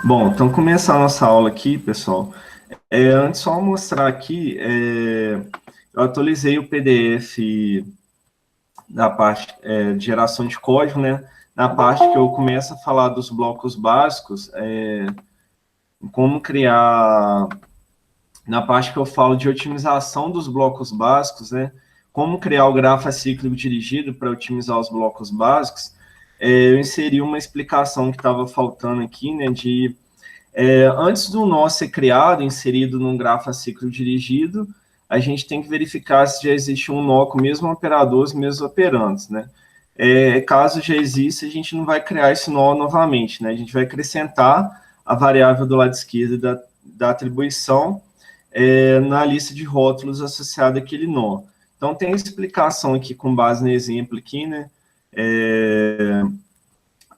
Bom, então começar a nossa aula aqui, pessoal. Antes só mostrar aqui, eu atualizei o PDF da parte de geração de código, né? Na parte que eu começo a falar dos blocos básicos, como criar, na parte que eu falo de otimização dos blocos básicos, né? Como criar o grafo acíclico dirigido para otimizar os blocos básicos, eu inseri uma explicação que estava faltando aqui, né? Antes do nó ser criado, inserido num grafo acíclico dirigido, a gente tem que verificar se já existe um nó com o mesmo operador, os mesmos operandos, né? Caso já exista, a gente não vai criar esse nó novamente, né? A gente vai acrescentar a variável do lado esquerdo da atribuição na lista de rótulos associada àquele nó. Então, tem a explicação aqui com base no exemplo aqui, né?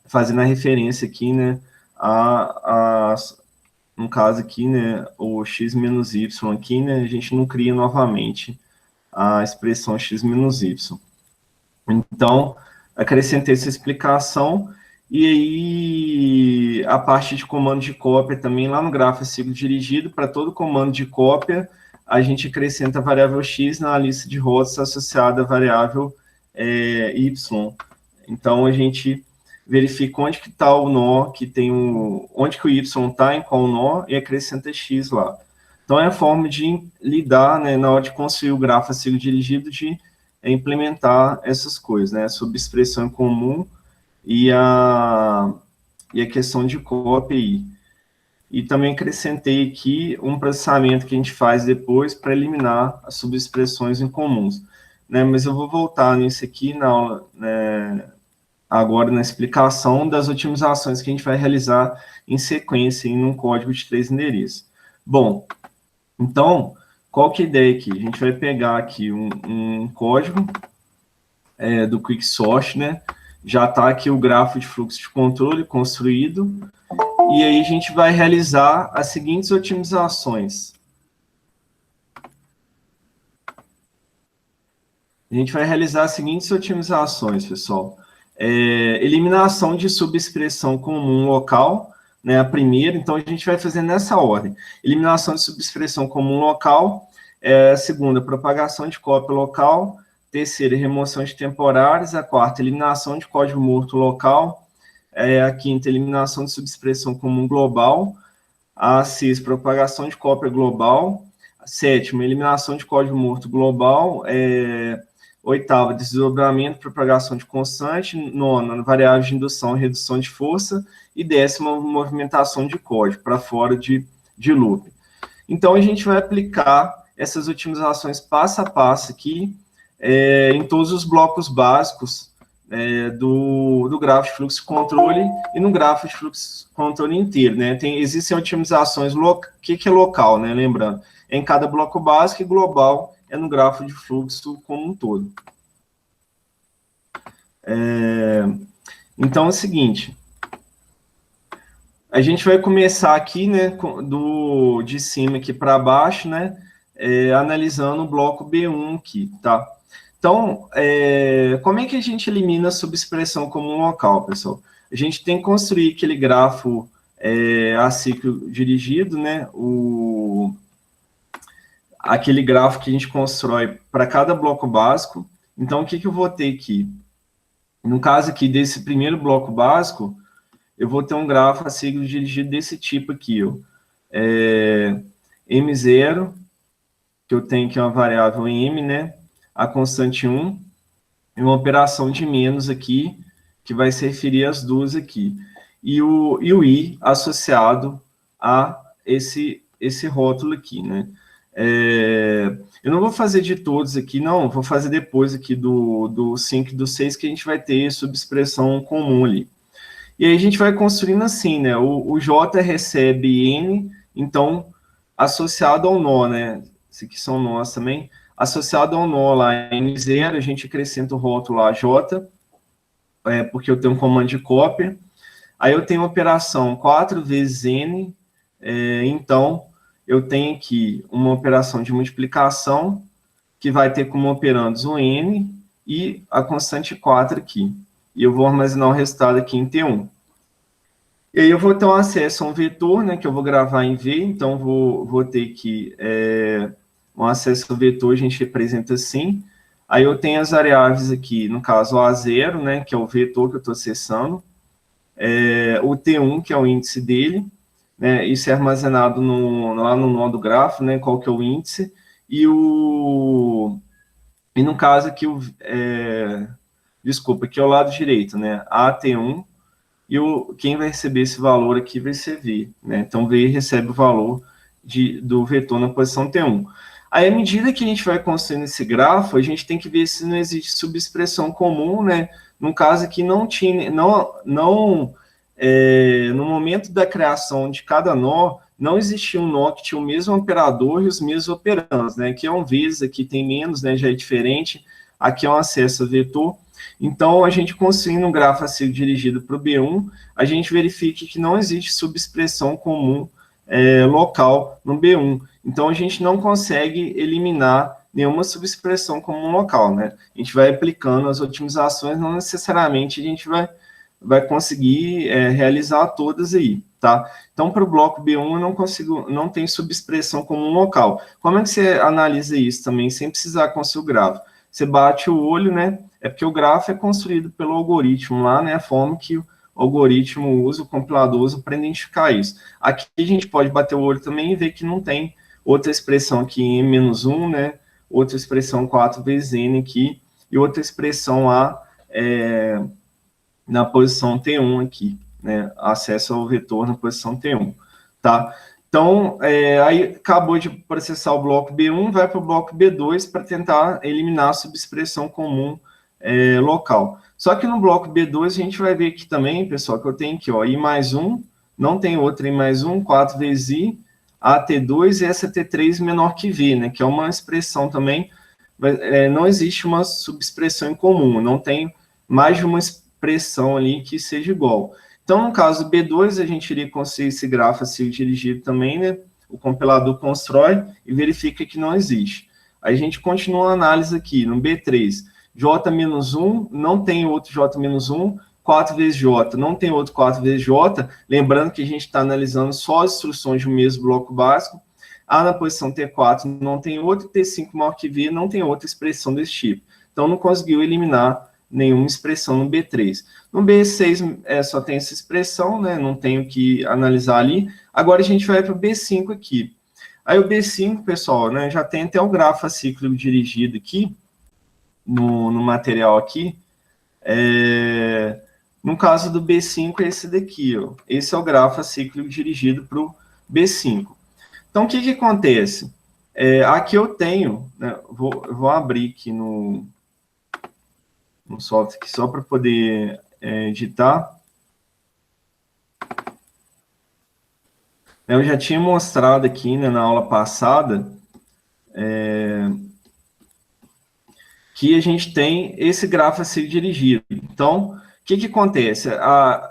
Fazendo a referência aqui, né? No caso aqui, né, o x menos y aqui, né, a gente não cria novamente a expressão x menos y. Então, acrescentei essa explicação, e aí a parte de comando de cópia também, lá no grafo acíclico dirigido, para todo comando de cópia, a gente acrescenta a variável x na lista de rótulos associada à variável y. Então, a gente verifica onde que está o nó, onde que o y está, em qual nó, e acrescenta x lá. Então, é a forma de lidar, né, na hora de construir o grafo acíclico dirigido, de implementar essas coisas, né, subexpressão em comum e a questão de cópia aí. E também acrescentei aqui um processamento que a gente faz depois para eliminar as subexpressões incomuns, né, mas eu vou voltar nisso aqui na aula, né, agora na explicação das otimizações que a gente vai realizar em sequência em um código de 3 endereços. Bom, então, qual que é a ideia aqui? A gente vai pegar aqui um código do Quicksort, né? Já está aqui o grafo de fluxo de controle construído, e aí a gente vai realizar as seguintes otimizações. A gente vai realizar as seguintes otimizações, pessoal. Eliminação de subexpressão comum local, né, a primeira, então a gente vai fazer nessa ordem. Eliminação de subexpressão comum local, a segunda, propagação de cópia local, terceira, remoção de temporários, a quarta, eliminação de código morto local, a quinta, eliminação de subexpressão comum global, a sexta, propagação de cópia global, a sétima, eliminação de código morto global, oitava, desdobramento, propagação de constante, nona, variável de indução e redução de força, e décima, movimentação de código para fora de loop. Então, a gente vai aplicar essas otimizações passo a passo aqui, em todos os blocos básicos do grafo de fluxo de controle e no grafo de fluxo de controle inteiro, né? Existem otimizações, o que é local, né? Lembrando, em cada bloco básico, e global é no grafo de fluxo como um todo. Então, é o seguinte, a gente vai começar aqui, né, de cima aqui para baixo, né, analisando o bloco B1 aqui, tá? Então, como é que a gente elimina a subexpressão comum local, pessoal? A gente tem que construir aquele grafo acíclico dirigido, né, aquele grafo que a gente constrói para cada bloco básico. Então, o que eu vou ter aqui? No caso aqui desse primeiro bloco básico, eu vou ter um grafo acíclico dirigido desse tipo aqui, ó. M0, que eu tenho que é uma variável M, né? A constante 1, e uma operação de menos aqui, que vai se referir às duas aqui. E o I associado a esse rótulo aqui, né? Eu não vou fazer de todos aqui, não, vou fazer depois aqui do 5 e do 6, que a gente vai ter subexpressão comum ali. E aí a gente vai construindo assim, né? O J recebe N, então, associado ao nó, né? Esses aqui são nós também. Associado ao nó lá, N0, a gente acrescenta o rótulo lá, J, porque eu tenho um comando de cópia. Aí eu tenho a operação 4 vezes N, então, eu tenho aqui uma operação de multiplicação, que vai ter como operandos o N e a constante 4 aqui. E eu vou armazenar o resultado aqui em T1. E aí eu vou ter um acesso a um vetor, né, que eu vou gravar em V, então vou ter que um acesso ao vetor, a gente representa assim. Aí eu tenho as variáveis aqui, no caso o A0, né, que é o vetor que eu estou acessando, o T1, que é o índice dele, né, isso é armazenado lá no nó do grafo, né, qual que é o índice, e no caso aqui, desculpa, aqui é o lado direito, né, AT1, e quem vai receber esse valor aqui vai ser V, né? Então, V recebe o valor do vetor na posição T1. Aí, à medida que a gente vai construindo esse grafo, a gente tem que ver se não existe subexpressão comum, né? No caso aqui, no momento da criação de cada nó, não existia um nó que tinha o mesmo operador e os mesmos operandos, né? Aqui é um vezes, aqui tem menos, né? Já é diferente. Aqui é um acesso a vetor. Então, a gente construindo um grafo a ser dirigido para o B1, a gente verifica que não existe subexpressão comum local no B1. Então, a gente não consegue eliminar nenhuma subexpressão comum local, né? A gente vai aplicando as otimizações, não necessariamente a gente vai conseguir realizar todas aí, tá? Então, para o bloco B1, eu não tem subexpressão comum local. Como é que você analisa isso também, sem precisar construir o grafo? Você bate o olho, né? É porque o grafo é construído pelo algoritmo lá, né? A forma que o algoritmo usa, o compilador usa para identificar isso. Aqui a gente pode bater o olho também e ver que não tem outra expressão aqui em M-1, né? Outra expressão 4 vezes N aqui, e outra expressão A na posição T1 aqui, né? Acesso ao vetor na posição T1, tá? Então, aí acabou de processar o bloco B1, vai para o bloco B2 para tentar eliminar a subexpressão comum local. Só que no bloco B2 a gente vai ver aqui também, pessoal, que eu tenho aqui, ó, I mais 1, não tem outra I mais 1, 4 vezes I, AT2 e essa T3 menor que V, né? Que é uma expressão também, não existe uma subexpressão em comum, não tem mais de uma expressão ali que seja igual. Então, no caso do B2, a gente iria conseguir esse grafo a ser dirigido também, né? O compilador constrói e verifica que não existe. Aí a gente continua a análise aqui, no B3. J-1, não tem outro J-1, 4 vezes J, não tem outro 4 vezes J, lembrando que a gente está analisando só as instruções do mesmo bloco básico. A na posição T4 não tem outro, T5 maior que V, não tem outra expressão desse tipo. Então, não conseguiu eliminar nenhuma expressão no B3. No B6 só tem essa expressão, né? Não tenho que analisar ali. Agora a gente vai para o B5 aqui. Aí o B5, pessoal, né, já tem até o grafo acíclico dirigido aqui, no material aqui. No caso do B5 é esse daqui, ó. Esse é o grafo acíclico dirigido para o B5. Então, o que acontece? Aqui eu tenho, né, vou abrir aqui no software aqui só para poder editar. Eu já tinha mostrado aqui, né, na aula passada que a gente tem esse grafo a ser dirigido. Então, o que acontece?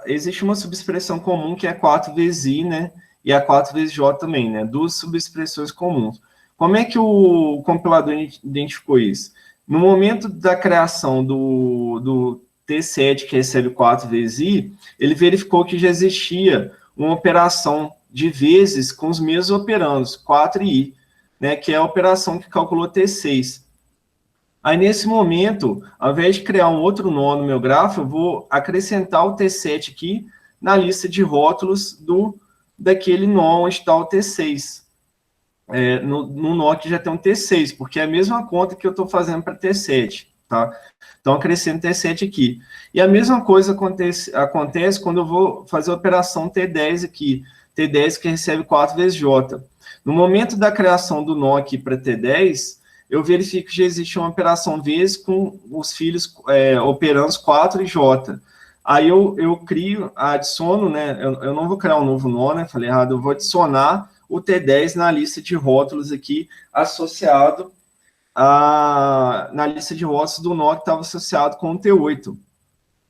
Existe uma subexpressão comum que é 4 vezes I, né, e a 4 vezes J também, né, duas subexpressões comuns. Como é que o compilador identificou isso? No momento da criação do T7, que recebe 4 vezes I, ele verificou que já existia uma operação de vezes com os mesmos operandos, 4 e I, né, que é a operação que calculou T6. Aí, nesse momento, ao invés de criar um outro nó no meu grafo, eu vou acrescentar o T7 aqui na lista de rótulos daquele nó onde está o T6. No nó que já tem um T6, porque é a mesma conta que eu estou fazendo para T7, tá? Então, acrescento T7 aqui. E a mesma coisa acontece quando eu vou fazer a operação T10 aqui. T10 que recebe 4 vezes J. No momento da criação do nó aqui para T10, eu verifico que já existe uma operação vezes com os filhos operandos 4 e J. Aí eu crio, adiciono, né? Eu não vou criar um novo nó, né? Falei errado, eu vou adicionar o T10 na lista de rótulos aqui, associado na lista de rótulos do nó que estava associado com o T8.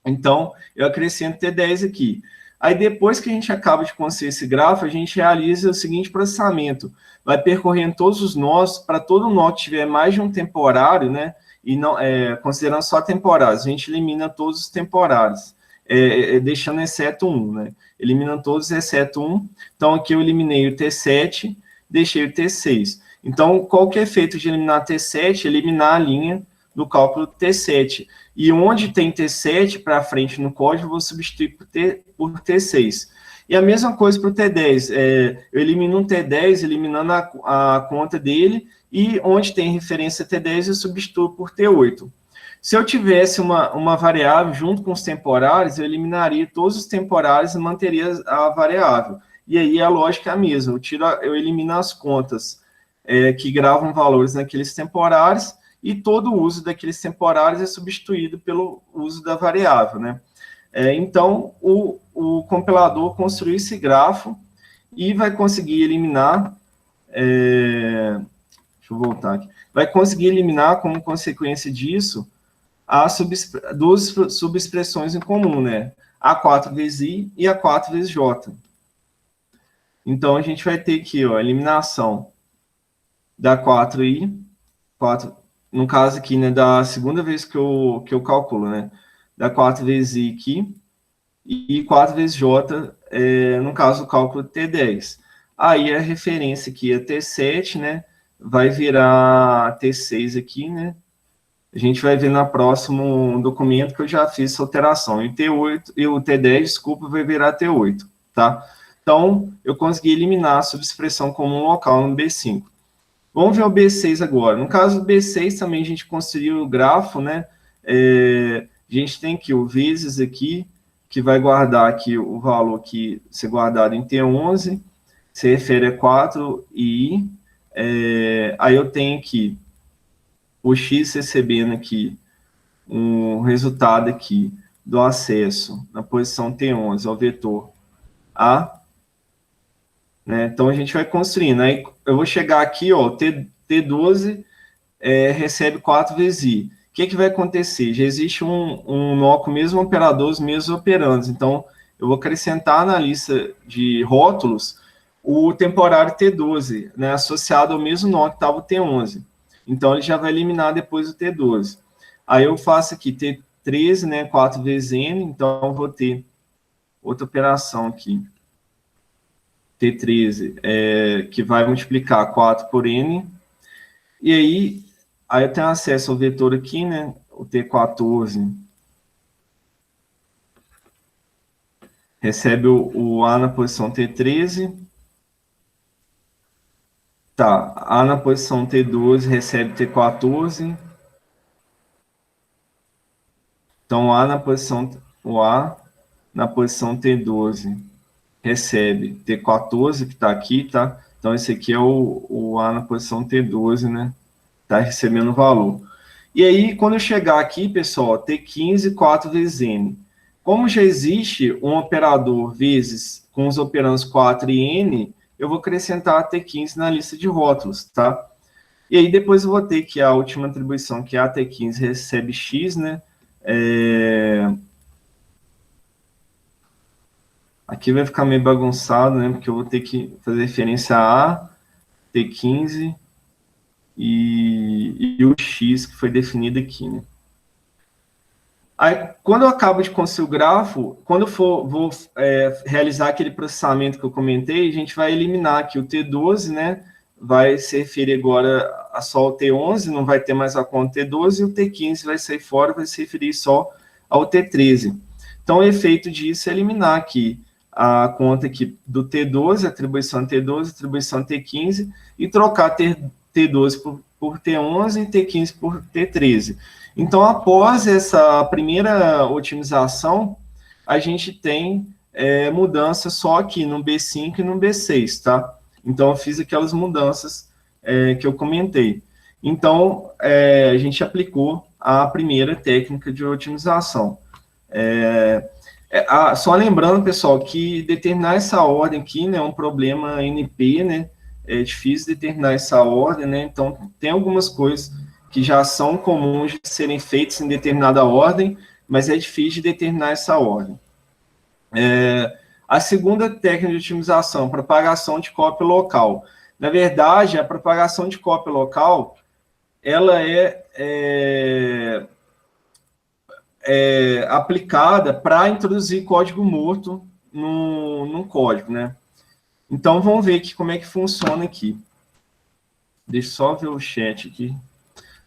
Então, eu acrescento T10 aqui. Aí, depois que a gente acaba de construir esse grafo, a gente realiza o seguinte processamento. Vai percorrendo todos os nós, para todo nó que tiver mais de um temporário, né? E não, considerando só temporários, a gente elimina todos os temporários. deixando exceto 1, né? Eliminando todos exceto 1. Então, aqui eu eliminei o T7, deixei o T6. Então, qual que é o efeito de eliminar T7? Eliminar a linha do cálculo T7. E onde tem T7 para frente no código, eu vou substituir por T6. E a mesma coisa para o T10. Eu elimino um T10, eliminando a conta dele, e onde tem referência T10, eu substituo por T8. Se eu tivesse uma variável junto com os temporários, eu eliminaria todos os temporários e manteria a variável. E aí a lógica é a mesma. Eu elimino as contas que gravam valores naqueles temporários, e todo o uso daqueles temporários é substituído pelo uso da variável, né? Então, o compilador construiu esse grafo e vai conseguir eliminar... deixa eu voltar aqui. Vai conseguir eliminar, como consequência disso, as duas subexpressões em comum, né? A4 vezes I e A4 vezes J. Então, a gente vai ter aqui, ó, a eliminação da 4I, no caso aqui, né, da segunda vez que eu calculo, né? Da 4 vezes I aqui, e 4 vezes J, no caso, o cálculo T10. Aí a referência aqui é T7, né? Vai virar T6 aqui, né? A gente vai ver no próximo documento que eu já fiz essa alteração. E o T10, desculpa, vai virar T8, tá? Então, eu consegui eliminar a subexpressão comum local no B5. Vamos ver o B6 agora. No caso do B6, também a gente construiu o grafo, né? A gente tem aqui o vezes aqui, que vai guardar aqui o valor que ser guardado em T11, se refere a 4 e aí eu tenho aqui o X recebendo aqui um resultado aqui do acesso na posição T11 ao vetor A, né? Então, a gente vai construindo. Aí, eu vou chegar aqui, ó, T12 recebe 4 vezes I. O que vai acontecer? Já existe um nó com o mesmo operador, os mesmos operandos. Então, eu vou acrescentar na lista de rótulos o temporário T12, né, associado ao mesmo nó que estava o T11. Então, ele já vai eliminar depois o T12. Aí, eu faço aqui T13, né, 4 vezes N, então, eu vou ter outra operação aqui. T13, que vai multiplicar 4 por N. E aí eu tenho acesso ao vetor aqui, né, o T14 recebe o A na posição T13. Tá, A na posição T12 recebe T14. Então, o A na posição T12 recebe T14, que está aqui, tá? Então, esse aqui é o A na posição T12, né? Está recebendo valor. E aí, quando eu chegar aqui, pessoal, T15, 4 vezes N. Como já existe um operador vezes com os operandos 4 e N, eu vou acrescentar T15 na lista de rótulos, tá? E aí, depois eu vou ter que a última atribuição, que é a T15 recebe X, né? Aqui vai ficar meio bagunçado, né? Porque eu vou ter que fazer referência a T15 e o X que foi definido aqui, né? Aí, quando eu acabo de construir o grafo, quando eu vou realizar aquele processamento que eu comentei, a gente vai eliminar aqui o T12, né? Vai se referir agora a só o T11, não vai ter mais a conta T12, e o T15 vai sair fora, vai se referir só ao T13. Então, o efeito disso é eliminar aqui a conta aqui do T12, atribuição T12, atribuição T15, e trocar T12 por T11 e T15 por T13. Então, após essa primeira otimização, a gente tem mudança só aqui no B5 e no B6, tá? Então, eu fiz aquelas mudanças que eu comentei. Então, a gente aplicou a primeira técnica de otimização. Só lembrando, pessoal, que determinar essa ordem aqui, né, é um problema NP, né? É difícil determinar essa ordem, né? Então, tem algumas coisas que já são comuns de serem feitas em determinada ordem, mas é difícil de determinar essa ordem. A segunda técnica de otimização, propagação de cópia local. Na verdade, a propagação de cópia local, ela aplicada para introduzir código morto num código, né? Então, vamos ver aqui como é que funciona aqui. Deixa eu só ver o chat aqui.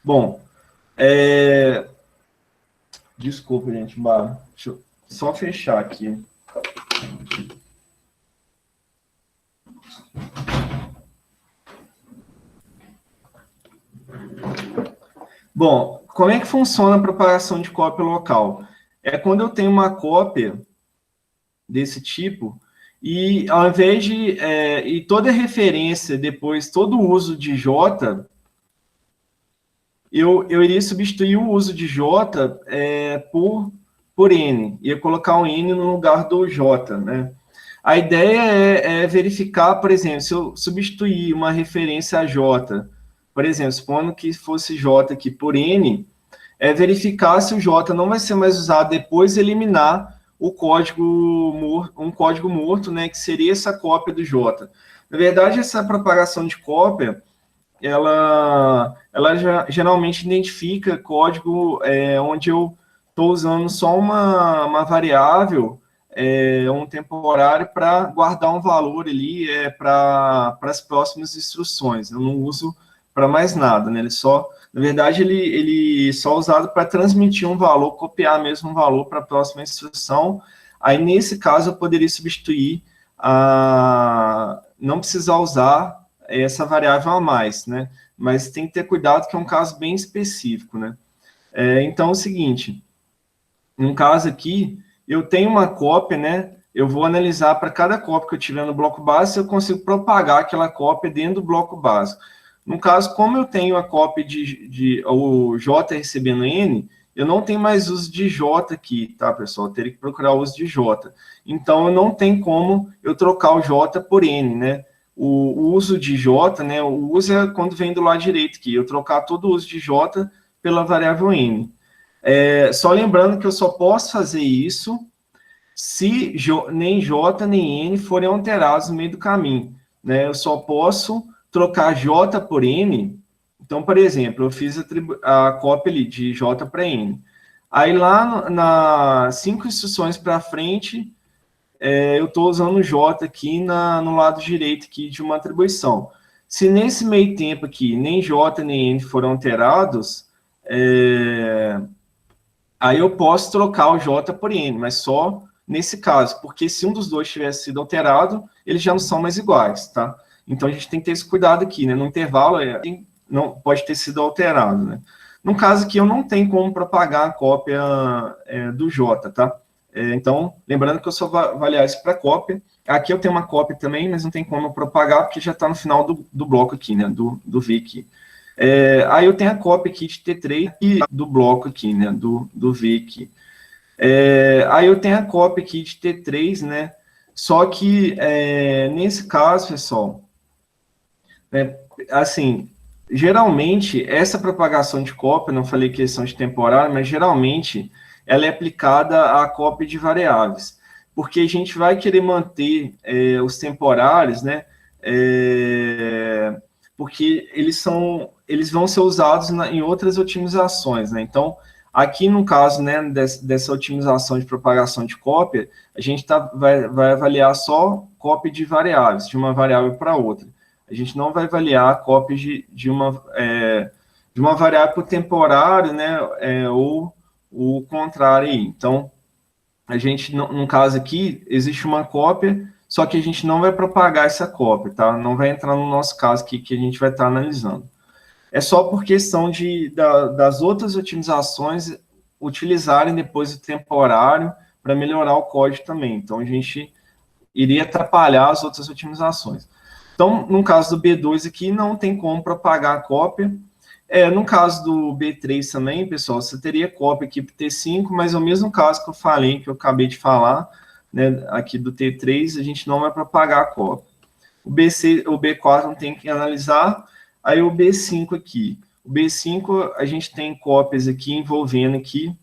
Bom, desculpa, gente, deixa eu só fechar aqui. Bom, como é que funciona a propagação de cópia local? É quando eu tenho uma cópia desse tipo, e ao invés de... e toda referência, depois, todo o uso de J, eu iria substituir o uso de J por N. Ia colocar um N no lugar do J, né? A ideia é verificar, por exemplo, se eu substituir uma referência a J, por exemplo, supondo que fosse J aqui por N, verificar se o J não vai ser mais usado depois, eliminar o código um código morto, né, que seria essa cópia do J. Na verdade, essa propagação de cópia, ela geralmente identifica código onde eu estou usando só uma variável, um temporário, para guardar um valor ali para as próximas instruções. Eu não uso para mais nada, né? Ele só, na verdade, ele só é usado para transmitir um valor, copiar mesmo um valor para a próxima instrução. Aí, nesse caso, eu poderia substituir não precisar usar essa variável a mais, né? Mas tem que ter cuidado, que é um caso bem específico, né? Então, é o seguinte, no caso aqui, eu tenho uma cópia, né? Eu vou analisar para cada cópia que eu tiver no bloco básico, se eu consigo propagar aquela cópia dentro do bloco básico. No caso, como eu tenho a cópia o J recebendo N, eu não tenho mais uso de J aqui, tá, pessoal? Eu teria que procurar o uso de J. Então, eu não tenho como eu trocar o J por N, né? O uso de J, né? O uso é quando vem do lado direito aqui, eu trocar todo o uso de J pela variável N. Só lembrando que eu só posso fazer isso se nem J nem N forem alterados no meio do caminho, né? Eu só posso trocar J por N. Então, por exemplo, eu fiz a cópia ali de J para N. Aí lá nas 5 instruções para frente, eu estou usando J aqui no lado direito aqui de uma atribuição. Se nesse meio tempo aqui nem J nem N foram alterados, aí eu posso trocar o J por N, mas só nesse caso, porque se um dos dois tivesse sido alterado, eles já não são mais iguais, tá? Então, a gente tem que ter esse cuidado aqui, né? No intervalo, não pode ter sido alterado, né? No caso aqui, eu não tenho como propagar a cópia do J, tá? Então, lembrando que eu só vou avaliar isso para cópia. Aqui eu tenho uma cópia também, mas não tem como propagar, porque já está no final do bloco aqui, né? Do V aqui. Aí eu tenho a cópia aqui de T3 e do bloco aqui, né? Do V aqui. Aí eu tenho a cópia aqui de T3, né? Só que, nesse caso, pessoal, assim, geralmente, essa propagação de cópia, não falei questão de temporário, mas geralmente ela é aplicada à cópia de variáveis, porque a gente vai querer manter os temporários, né? Porque eles vão ser usados em outras otimizações, né? Então, aqui no caso, né, dessa otimização de propagação de cópia, a gente vai avaliar só cópia de variáveis, de uma variável para outra. A gente não vai avaliar a cópia de uma variável para o temporário, né, ou o contrário aí. Então, a gente, no caso aqui, existe uma cópia, só que a gente não vai propagar essa cópia, tá? Não vai entrar no nosso caso aqui, que a gente vai estar analisando. É só por questão das outras otimizações utilizarem depois o temporário para melhorar o código também. Então, a gente iria atrapalhar as outras otimizações. Então, no caso do B2 aqui, não tem como propagar a cópia. No caso do B3 também, pessoal, você teria cópia aqui para o T5, mas é o mesmo caso que eu falei, que eu acabei de falar, né, aqui do T3, a gente não vai propagar a cópia. O B4 não tem que analisar. Aí o B5 aqui. O B5, a gente tem cópias aqui envolvendo aqui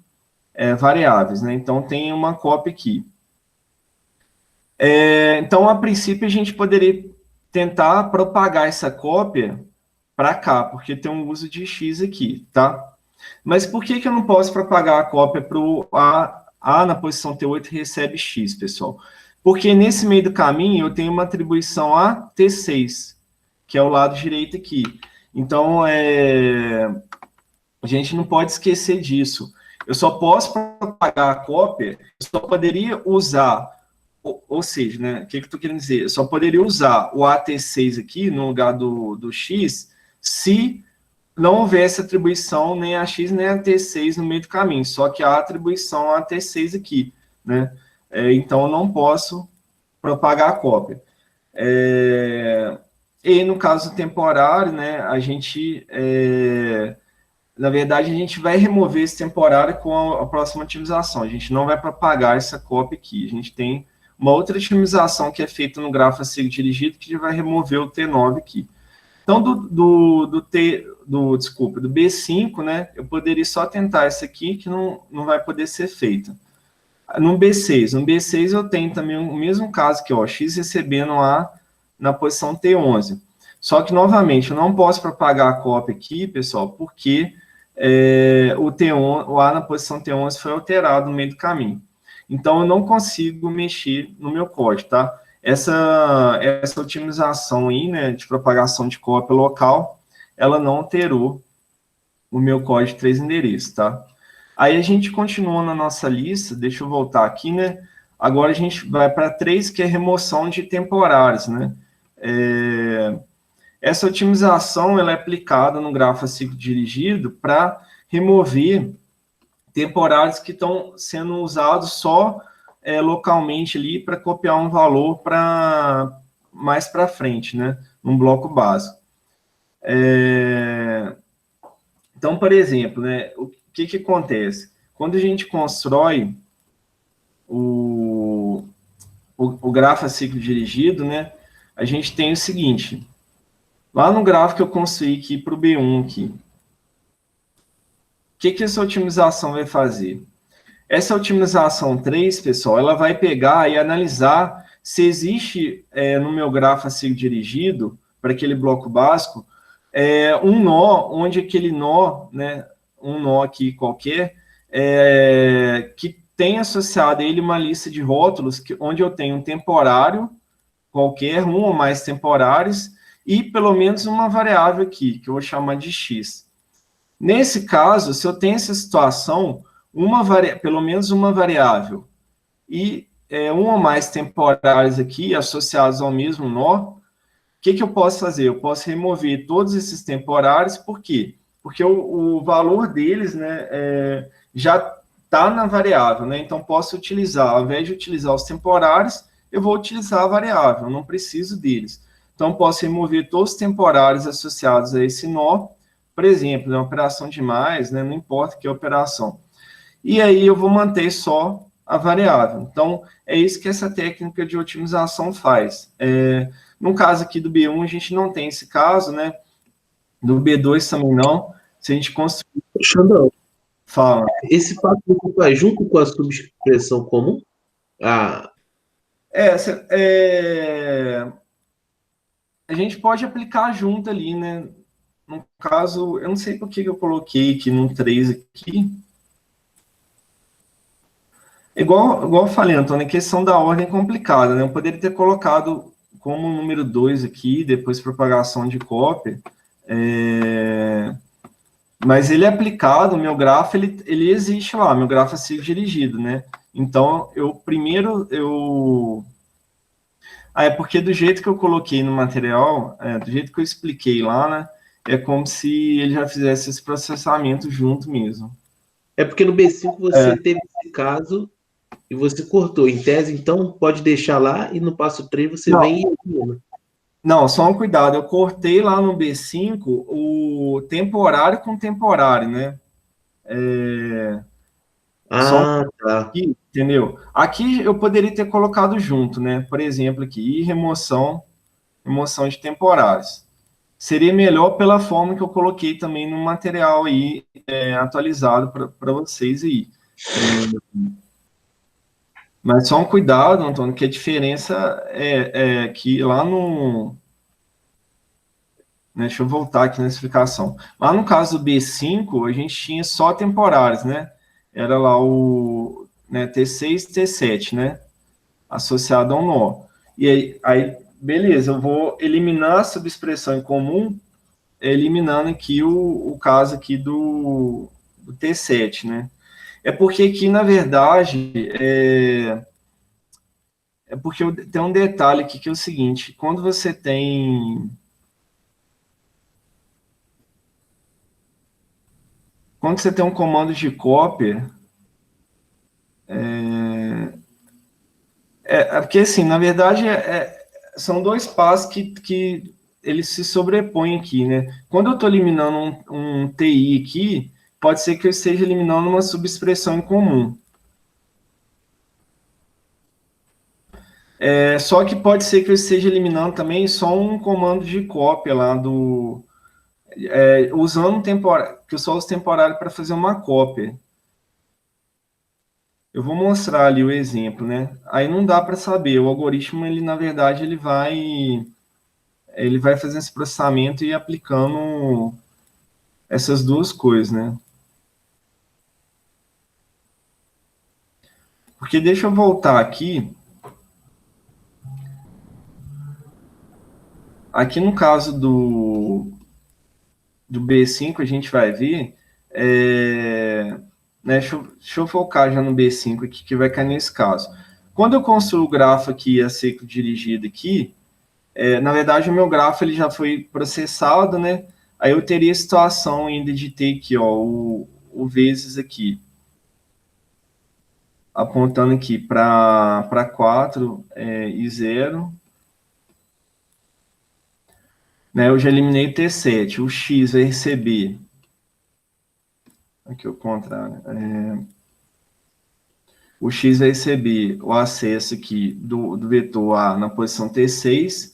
variáveis, né? Então, tem uma cópia aqui. Então, a princípio, a gente poderia tentar propagar essa cópia para cá, porque tem um uso de X aqui, tá? Mas por que eu não posso propagar a cópia para o A na posição T8 recebe X, pessoal? Porque nesse meio do caminho eu tenho uma atribuição a T6, que é o lado direito aqui. Então, a gente não pode esquecer disso. Eu só posso propagar a cópia, eu só poderia usar, ou seja, né, o que eu estou querendo dizer? Eu só poderia usar o AT6 aqui, no lugar do X, se não houvesse atribuição nem a X nem a T6 no meio do caminho, só que há atribuição a T6 aqui, né? Então, eu não posso propagar a cópia. E no caso temporário, né, a gente, na verdade, a gente vai remover esse temporário com a próxima otimização. A gente não vai propagar essa cópia aqui. A gente tem uma outra otimização que é feita no grafo a ser dirigido, que vai remover o T9 aqui. Então, do B5, né, eu poderia só tentar essa aqui, que não vai poder ser feita. No B6 eu tenho também o mesmo caso aqui, ó, X recebendo A na posição T11. Só que, novamente, eu não posso propagar a cópia aqui, pessoal, porque o A na posição T11 foi alterado no meio do caminho. Então, eu não consigo mexer no meu código, tá? Essa otimização aí, né, de propagação de cópia local, ela não alterou o meu código de 3 endereços, tá? Aí a gente continua na nossa lista, deixa eu voltar aqui, né? Agora a gente vai para 3, que é remoção de temporários, né? Essa otimização ela é aplicada no grafo a ciclo dirigido para remover temporários que estão sendo usados só localmente ali para copiar um valor para mais para frente, né? Num bloco básico. Então, por exemplo, né, o que acontece? Quando a gente constrói o grafo a ciclo dirigido, né, a gente tem o seguinte, lá no gráfico que eu construí aqui para o B1 aqui, o que essa otimização vai fazer? Essa otimização 3, pessoal, ela vai pegar e analisar se existe no meu grafo a ciclo dirigido, para aquele bloco básico, um nó, onde aquele nó, né, um nó aqui qualquer, que tem associado a ele uma lista de rótulos, onde eu tenho um temporário qualquer, um ou mais temporários, e pelo menos uma variável aqui, que eu vou chamar de x. Nesse caso, se eu tenho essa situação, pelo menos uma variável, e um ou mais temporários aqui, associados ao mesmo nó, o que eu posso fazer? Eu posso remover todos esses temporários, por quê? Porque o valor deles, né, já está na variável, né? Então, posso utilizar, ao invés de utilizar os temporários, eu vou utilizar a variável, eu não preciso deles. Então, posso remover todos os temporários associados a esse nó, por exemplo, uma operação de mais, né, não importa que operação. E aí eu vou manter só a variável. Então, é isso que essa técnica de otimização faz. No caso aqui do B1, a gente não tem esse caso, né? Do B2 também não. Se a gente construir... Xandão, Fala. esse passo vai junto com a subexpressão comum? A gente pode aplicar junto ali, né? No caso, eu não sei por que eu coloquei aqui no 3 aqui. Igual eu falei, Antônio, a questão da ordem é complicada, né? Eu poderia ter colocado como número 2 aqui, depois propagação de cópia, mas ele é aplicado, o meu grafo, ele existe lá, meu grafo é ciclo dirigido, né? Então, é porque do jeito que eu coloquei no material, do jeito que eu expliquei lá, né? É como se ele já fizesse esse processamento junto mesmo. É porque no B5 você teve esse caso e você cortou. Em tese, então, pode deixar lá e no passo 3 você vem e elimina. Não, só um cuidado. Eu cortei lá no B5 o temporário com temporário, né? Tá. Aqui, entendeu? Aqui eu poderia ter colocado junto, né? Por exemplo, aqui, remoção de temporários. Seria melhor pela forma que eu coloquei também no material aí, atualizado para vocês aí. Mas só um cuidado, Antônio, que a diferença é que lá no né? Deixa eu voltar aqui na explicação. Lá no caso do B5, a gente tinha só temporários, né? Era lá o, né, T6 e T7, né? Associado a um nó. E aí, beleza, eu vou eliminar a subexpressão em comum, eliminando aqui o caso aqui do T7, né? É porque aqui, na verdade, é porque tem um detalhe aqui que é o seguinte, quando você tem... Quando você tem um comando de cópia, porque assim, na verdade, são dois passos que eles se sobrepõem aqui, né? Quando eu estou eliminando um TI aqui, pode ser que eu esteja eliminando uma subexpressão em comum. Só que pode ser que eu esteja eliminando também só um comando de cópia lá do... usando um temporário, que eu só uso temporário para fazer uma cópia. Eu vou mostrar ali o exemplo, né? Aí não dá para saber. O algoritmo, ele na verdade, ele vai fazer esse processamento e aplicando essas duas coisas, né? Porque deixa eu voltar aqui. Aqui no caso do B5, a gente vai ver... né, deixa eu focar já no B5 aqui, que vai cair nesse caso. Quando eu construo o grafo aqui a ser dirigido aqui, na verdade, o meu grafo ele já foi processado, né? Aí eu teria a situação ainda de ter aqui, ó, o vezes aqui, apontando aqui para 4 e 0. Né, eu já eliminei o T7, o X vai receber... Aqui o contrário. O X vai receber o acesso aqui do vetor A na posição T6,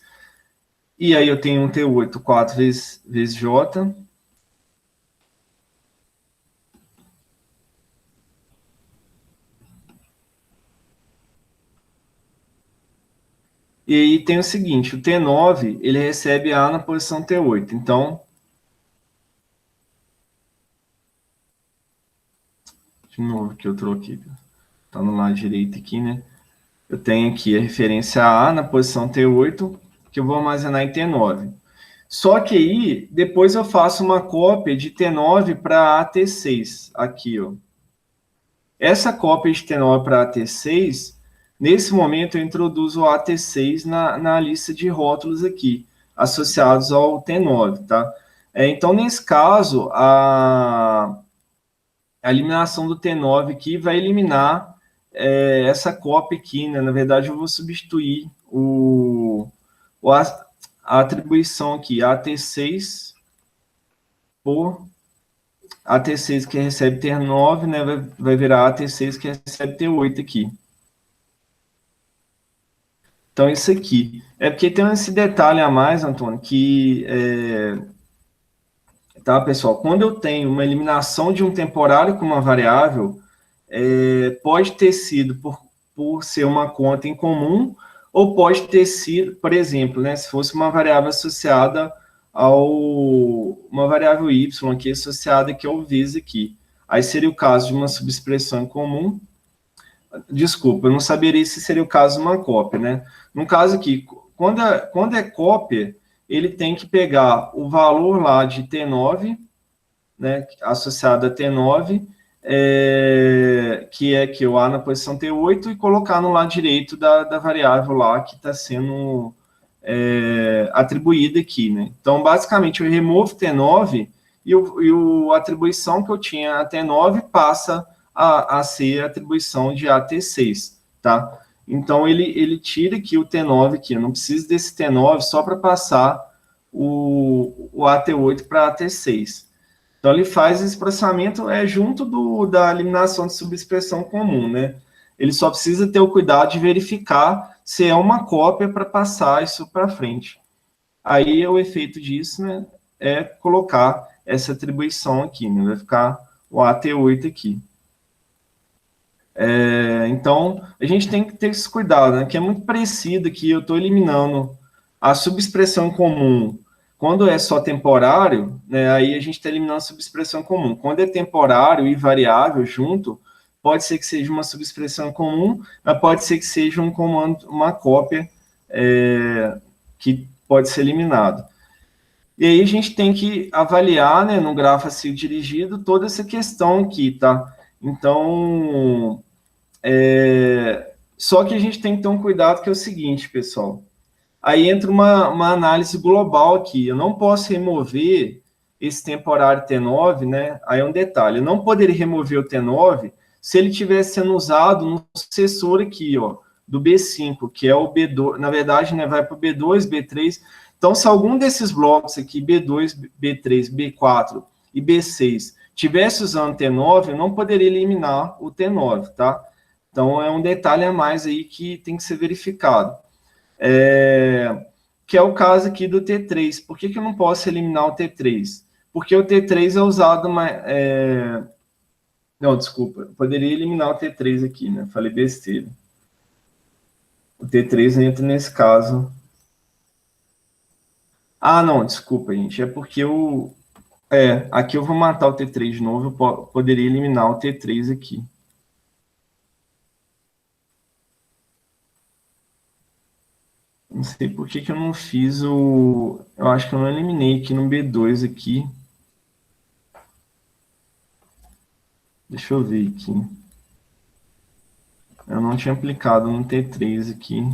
e aí eu tenho um T8, 4 vezes J. E aí tem o seguinte, o T9, ele recebe A na posição T8. Então, de novo que eu troquei, tá no lado direito aqui, né? Eu tenho aqui a referência A na posição T8, que eu vou armazenar em T9. Só que aí, depois eu faço uma cópia de T9 para AT6, aqui, ó. Essa cópia de T9 para AT6, nesse momento eu introduzo o AT6 na lista de rótulos aqui, associados ao T9, tá? Então, nesse caso, a eliminação do T9 aqui vai eliminar essa cópia aqui, né? Na verdade, eu vou substituir a atribuição aqui, AT6 por AT6 que recebe T9, né, vai virar AT6 que recebe T8 aqui. Então, isso aqui. É porque tem esse detalhe a mais, Antônio, que... tá, pessoal? Quando eu tenho uma eliminação de um temporário com uma variável, pode ter sido por ser uma conta em comum, ou pode ter sido, por exemplo, né, se fosse uma variável associada uma variável y aqui associada aqui ao vis aqui. Aí seria o caso de uma subexpressão em comum. Desculpa, eu não saberia se seria o caso de uma cópia, né? No caso aqui, quando é cópia, ele tem que pegar o valor lá de T9, né, associado a T9, que é que o A na posição T8, e colocar no lado direito da variável lá que está sendo atribuída aqui, né? Então, basicamente, eu removo T9 e a atribuição que eu tinha a T9 passa a ser a atribuição de AT6, tá? Então, ele tira aqui o T9 aqui, eu não preciso desse T9 só para passar o AT8 para AT6. Então, ele faz esse processamento junto da eliminação de subexpressão comum, né? Ele só precisa ter o cuidado de verificar se é uma cópia para passar isso para frente. Aí, o efeito disso, né, é colocar essa atribuição aqui, né? Vai ficar o AT8 aqui. Então, a gente tem que ter esse cuidado, né? Que é muito parecido que eu estou eliminando a subexpressão comum Quando é só temporário, né, aí a gente está eliminando a subexpressão comum. Quando é temporário e variável junto, pode ser que seja uma subexpressão comum, mas pode ser que seja um comando, uma cópia que pode ser eliminado. E aí a gente tem que avaliar, né, no grafo a ser dirigido, toda essa questão aqui, tá? Então, só que a gente tem que ter um cuidado que é o seguinte, pessoal. Aí entra uma análise global aqui. Eu não posso remover esse temporário T9, né? Aí é um detalhe. Eu não poderia remover o T9 se ele estivesse sendo usado no sucessor aqui, ó, do B5, que é o B2. Na verdade, né, vai para o B2, B3. Então, se algum desses blocos aqui, B2, B3, B4 e B6, tivesse usando T9, eu não poderia eliminar o T9, tá? Então, é um detalhe a mais aí que tem que ser verificado. Que é o caso aqui do T3. Por que eu não posso eliminar o T3? Porque o T3 é usado... Não, desculpa. Eu poderia eliminar o T3 aqui, né? Falei besteira. O T3 entra nesse caso. Ah, não, desculpa, gente. É porque eu... aqui eu vou matar o T3 de novo. Eu poderia eliminar o T3 aqui. Não sei por que eu não fiz o... Eu acho que eu não eliminei aqui no B2 aqui. Deixa eu ver aqui. Eu não tinha aplicado no T3 aqui.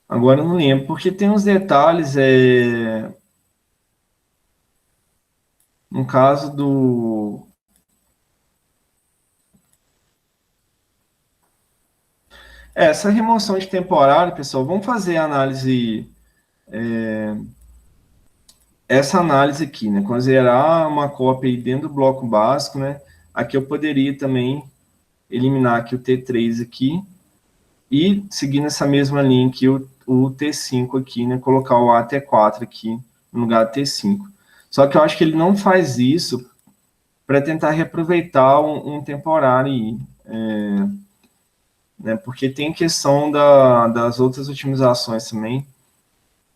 Agora eu não lembro, porque tem uns detalhes, no caso do... essa remoção de temporário, pessoal, vamos fazer a análise... essa análise aqui, né? Considerar uma cópia aí dentro do bloco básico, né? Aqui eu poderia também eliminar aqui o T3 aqui e, seguindo essa mesma linha aqui, o T5 aqui, né? Colocar o AT4 aqui no lugar do T5. Só que eu acho que ele não faz isso para tentar reaproveitar um temporário aí, né? Porque tem questão das outras otimizações também.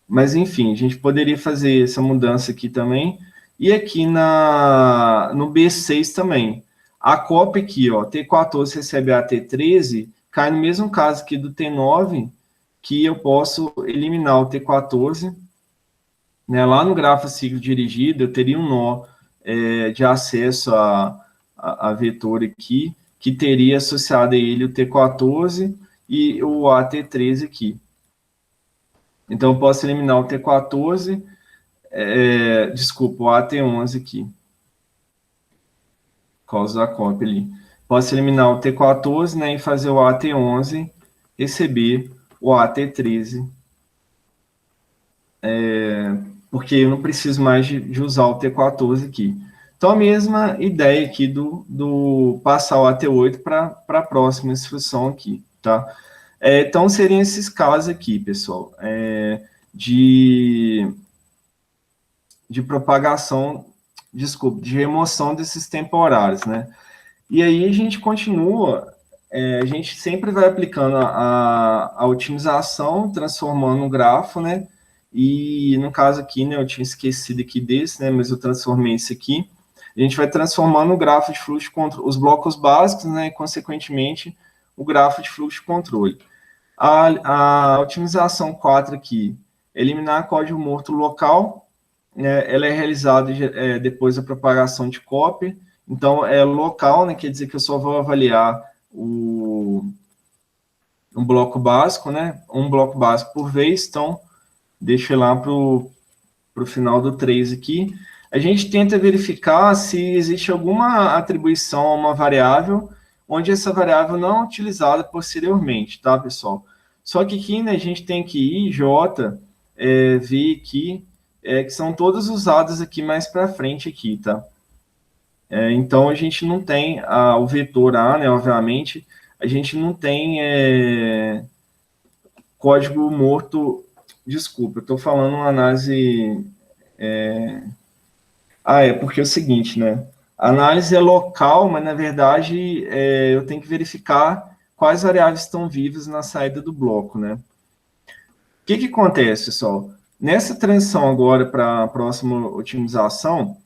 Mas, enfim, a gente poderia fazer essa mudança aqui também. E aqui no B6 também. A cópia aqui, ó, T14 recebe a T13, cai no mesmo caso aqui do T9, que eu posso eliminar o T14. Né? Lá no grafo ciclo dirigido, eu teria um nó de acesso a vetor aqui, que teria associado a ele o T14 e o AT13 aqui. Então, eu posso eliminar o T14, desculpa, o AT11 aqui, por causa da cópia ali. Posso eliminar o T14, né, e fazer o AT11 receber o AT13, porque eu não preciso mais de usar o T14 aqui. Então, a mesma ideia aqui do passar o AT8 para a próxima instrução aqui, tá? Então, seriam esses casos aqui, pessoal, de propagação, desculpa, de remoção desses temporários, né? E aí a gente continua, a gente sempre vai aplicando a otimização, transformando o grafo, né? E no caso aqui, né, eu tinha esquecido aqui desse, né, mas eu transformei esse aqui. A gente vai transformando o grafo de fluxo de controle, os blocos básicos, né, e consequentemente o grafo de fluxo de controle. A otimização 4 aqui, eliminar código morto local, ela é realizada depois da propagação de cópia. Então, é local, né, quer dizer que eu só vou avaliar um bloco básico, né, um bloco básico por vez. Então, deixa eu ir lá para o final do 3 aqui. A gente tenta verificar se existe alguma atribuição a uma variável, onde essa variável não é utilizada posteriormente, tá, pessoal? Só que aqui, né, a gente tem que ir, J, V aqui, que são todas usadas aqui mais para frente aqui, tá? Então, a gente não tem o vetor A, né, obviamente, a gente não tem código morto, desculpa, eu estou falando uma análise... porque é o seguinte, né, A análise é local, mas, na verdade, eu tenho que verificar quais variáveis estão vivas na saída do bloco, né? O que acontece, pessoal? Nessa transição agora para a próxima otimização,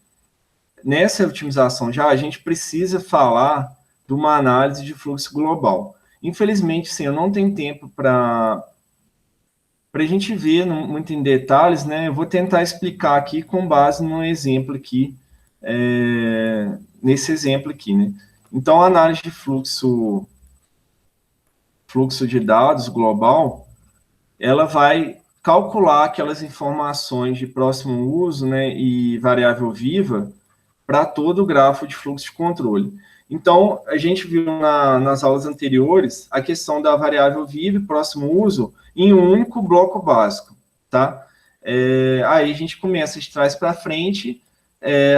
nessa otimização já, a gente precisa falar de uma análise de fluxo global. Infelizmente, sim, eu não tenho tempo para a gente ver muito em detalhes, né? Eu vou tentar explicar aqui com base no exemplo aqui, nesse exemplo aqui, né? Então, a análise de fluxo de dados global, ela vai calcular aquelas informações de próximo uso, né, e variável viva para todo o grafo de fluxo de controle. Então, a gente viu nas aulas anteriores a questão da variável viva e próximo uso em um único bloco básico, tá? Aí a gente começa de trás para frente,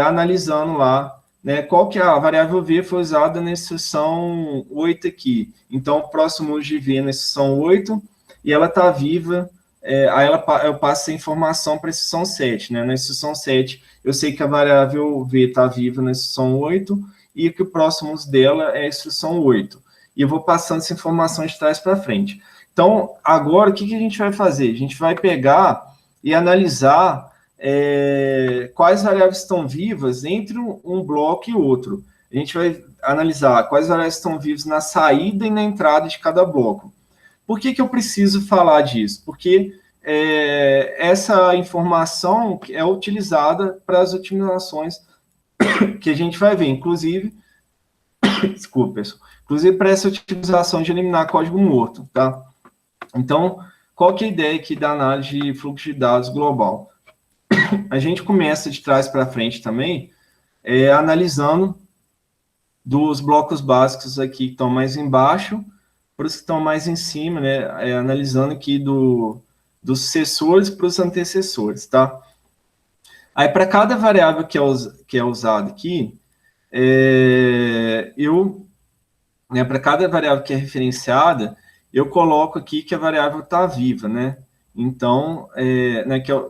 analisando lá, né, qual que é a variável V foi usada na instrução 8 aqui. Então, o próximo uso de V na instrução 8, e ela está viva, aí eu passo essa informação para a instrução 7, né? Na instrução 7, eu sei que a variável V está viva na instrução 8, e que o próximo uso dela é a instrução 8. E eu vou passando essa informação de trás para frente. Então, agora, o que a gente vai fazer? A gente vai pegar e analisar quais variáveis estão vivas entre um bloco e outro. A gente vai analisar quais variáveis estão vivas na saída e na entrada de cada bloco. Por que eu preciso falar disso? Porque essa informação é utilizada para as otimizações que a gente vai ver, inclusive, desculpa, pessoal, inclusive para essa utilização de eliminar código morto, tá? Então, qual que é a ideia aqui da análise de fluxo de dados global? A gente começa de trás para frente também, analisando dos blocos básicos aqui que estão mais embaixo para os que estão mais em cima, né? Analisando aqui dos sucessores para os antecessores, tá? Aí, para cada variável que é usada aqui, para cada variável que é referenciada, eu coloco aqui que a variável está viva, né? Então,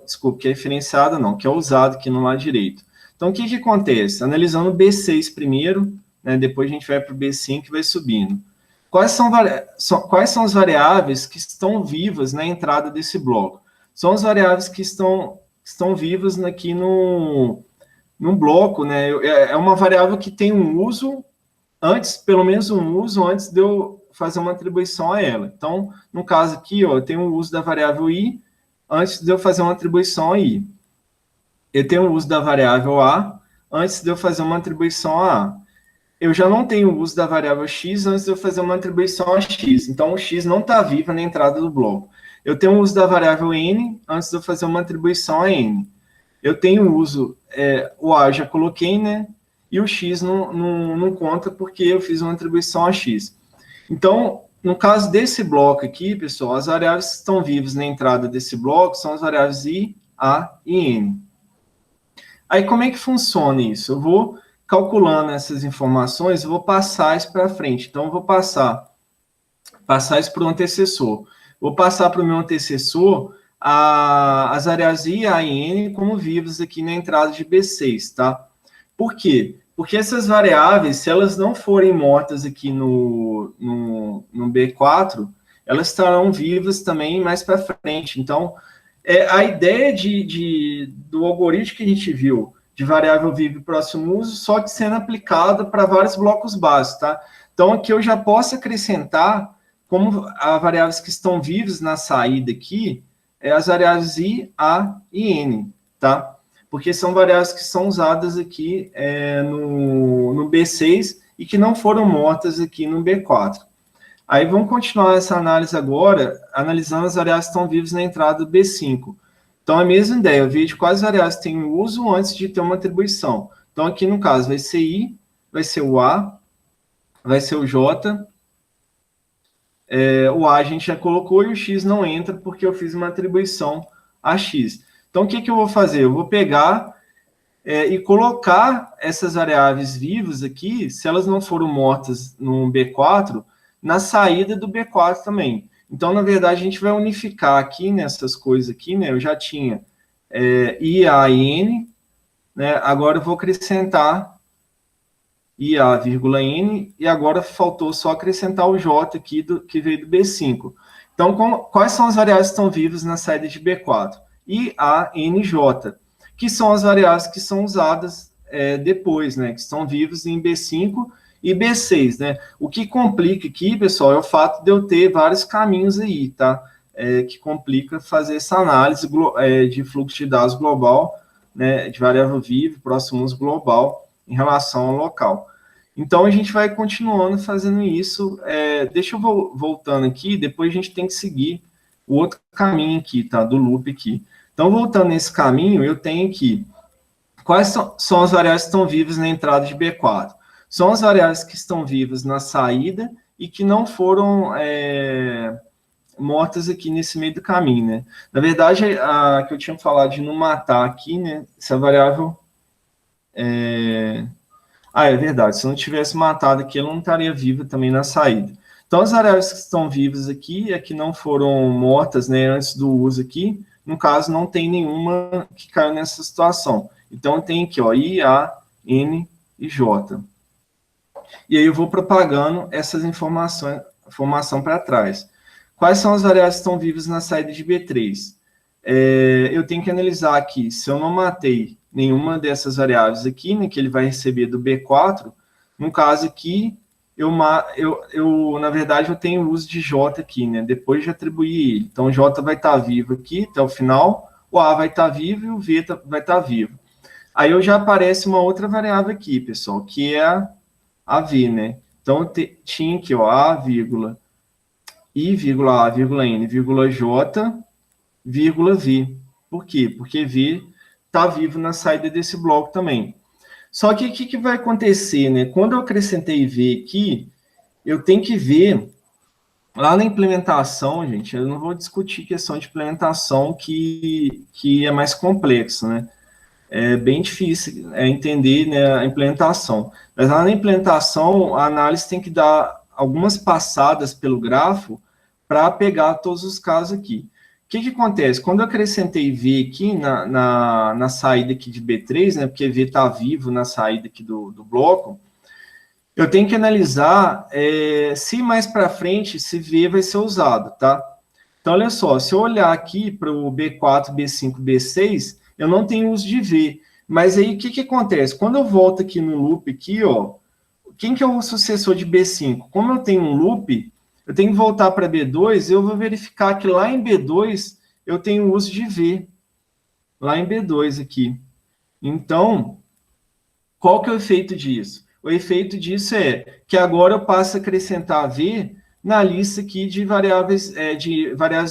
desculpa, que é referenciada não, que é usada aqui no lado direito. Então, o que acontece? Analisando o B6 primeiro, né, depois a gente vai para o B5 e vai subindo. Quais são as variáveis que estão vivas na entrada desse bloco? São as variáveis que estão vivas aqui no bloco, né? É uma variável que tem um uso pelo menos um uso antes de eu fazer uma atribuição a ela. Então, no caso aqui, ó, eu tenho o uso da variável i antes de eu fazer uma atribuição a i. Eu tenho o uso da variável a antes de eu fazer uma atribuição a a. Eu já não tenho o uso da variável x antes de eu fazer uma atribuição a x. Então, o x não está vivo na entrada do bloco. Eu tenho o uso da variável n antes de eu fazer uma atribuição a n. Eu tenho o uso, o a eu já coloquei, né? E o x não conta porque eu fiz uma atribuição a x. Então, no caso desse bloco aqui, pessoal, as variáveis que estão vivas na entrada desse bloco são as variáveis i, a e n. Aí, como é que funciona isso? Eu vou calculando essas informações, eu vou passar isso para frente. Então, eu vou passar isso para o antecessor. Vou passar para o meu antecessor as variáveis i, a e n como vivas aqui na entrada de B6, tá? Por quê? Porque essas variáveis, se elas não forem mortas aqui no B4, elas estarão vivas também mais para frente. Então, a ideia do algoritmo que a gente viu, de variável viva e próximo uso, só que sendo aplicada para vários blocos básicos, tá? Então, aqui eu já posso acrescentar, como as variáveis que estão vivas na saída aqui, as variáveis i, a e n, tá? Porque são variáveis que são usadas aqui no B6 e que não foram mortas aqui no B4. Aí vamos continuar essa análise agora, analisando as variáveis que estão vivas na entrada do B5. Então, a mesma ideia, eu vejo quais variáveis têm uso antes de ter uma atribuição. Então, aqui no caso, vai ser I, vai ser o A, vai ser o J, o A a gente já colocou e o X não entra porque eu fiz uma atribuição a X. Então, o que eu vou fazer? Eu vou pegar e colocar essas variáveis vivas aqui, se elas não foram mortas no B4, na saída do B4 também. Então, na verdade, a gente vai unificar aqui nessas coisas aqui, né? Eu já tinha I, A e N, né? Agora eu vou acrescentar IA, N, e agora faltou só acrescentar o J aqui, que veio do B5. Então, quais são as variáveis que estão vivas na saída de B4? IA, N, J, que são as variáveis que são usadas depois, né, que estão vivas em B5 e B6, né? O que complica aqui, pessoal, é o fato de eu ter vários caminhos aí, tá? Que complica fazer essa análise de fluxo de dados global, né, de variável viva, próximo uso global, em relação ao local. Então, a gente vai continuando fazendo isso. Deixa eu voltando aqui, depois a gente tem que seguir o outro caminho aqui, tá? Do loop aqui. Então, voltando nesse caminho, eu tenho aqui quais são as variáveis que estão vivas na entrada de B4. São as variáveis que estão vivas na saída e que não foram mortas aqui nesse meio do caminho, né? Na verdade, a que eu tinha falado de não matar aqui, né? Essa variável... é verdade. Se eu não tivesse matado aqui, ela não estaria viva também na saída. Então, as variáveis que estão vivas aqui, que não foram mortas, né, antes do uso aqui, no caso, não tem nenhuma que caiu nessa situação. Então, tem aqui, ó, I, A, N e J. E aí eu vou propagando essas informação para trás. Quais são as variáveis que estão vivas na saída de B3? Eu tenho que analisar aqui, se eu não matei nenhuma dessas variáveis aqui, né, que ele vai receber do B4, no caso aqui, na verdade, eu tenho o uso de J aqui, né, depois de atribuir ele. Então, o J vai estar vivo aqui até o final, o A vai estar vivo e o V vai estar vivo. Aí já aparece uma outra variável aqui, pessoal, que é a V, né? Então, tinha aqui, ó, A, vírgula, I, vírgula A, vírgula N, vírgula J, vírgula V. Por quê? Porque V está vivo na saída desse bloco também. Só que o que vai acontecer, né? Quando eu acrescentei V aqui, eu tenho que ver lá na implementação, gente, eu não vou discutir questão de implementação que é mais complexo, né? É bem difícil entender, né, a implementação. Mas lá na implementação, a análise tem que dar algumas passadas pelo grafo para pegar todos os casos aqui. O que acontece? Quando eu acrescentei V aqui na saída aqui de B3, né, porque V está vivo na saída aqui do bloco, eu tenho que analisar se mais para frente, se V vai ser usado, tá? Então, olha só, se eu olhar aqui para o B4, B5, B6, eu não tenho uso de V. Mas aí, o que acontece? Quando eu volto aqui no loop, aqui, ó, quem que é o sucessor de B5? Como eu tenho um loop, eu tenho que voltar para B2, eu vou verificar que lá em B2 eu tenho uso de V. Lá em B2 aqui. Então, qual que é o efeito disso? O efeito disso é que agora eu passo a acrescentar V na lista aqui de variáveis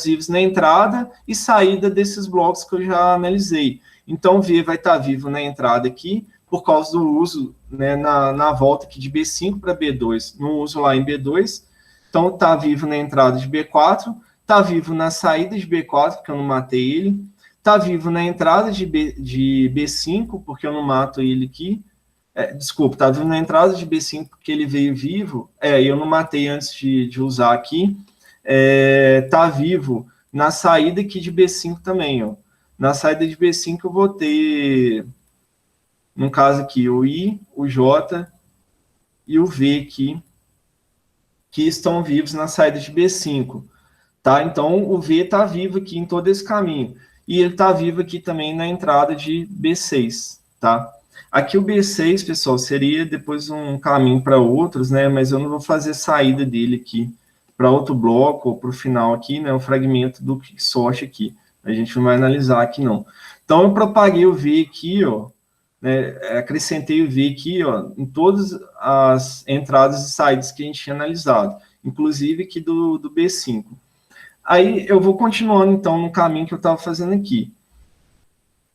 vivas na entrada e saída desses blocos que eu já analisei. Então, V vai estar vivo na entrada aqui, por causa do uso, né, na volta aqui de B5 para B2, no uso lá em B2. Então, está vivo na entrada de B4, está vivo na saída de B4, porque eu não matei ele, está vivo na entrada de B5, porque eu não mato ele aqui. Desculpa, está vivo na entrada de B5 porque ele veio vivo, eu não matei antes de usar aqui, está vivo na saída aqui de B5 também, ó. Na saída de B5 eu vou ter, no caso aqui, o I, o J e o V aqui, que estão vivos na saída de B5, tá? Então, o V está vivo aqui em todo esse caminho, e ele está vivo aqui também na entrada de B6, tá? Aqui o B6, pessoal, seria depois um caminho para outros, né? Mas eu não vou fazer saída dele aqui para outro bloco ou para o final aqui, né? O fragmento do Quickssort aqui. A gente não vai analisar aqui, não. Então, eu propaguei o V aqui, ó, né? Acrescentei o V aqui, ó, em todas as entradas e saídas que a gente tinha analisado, inclusive aqui do B5. Aí, eu vou continuando, então, no caminho que eu estava fazendo aqui.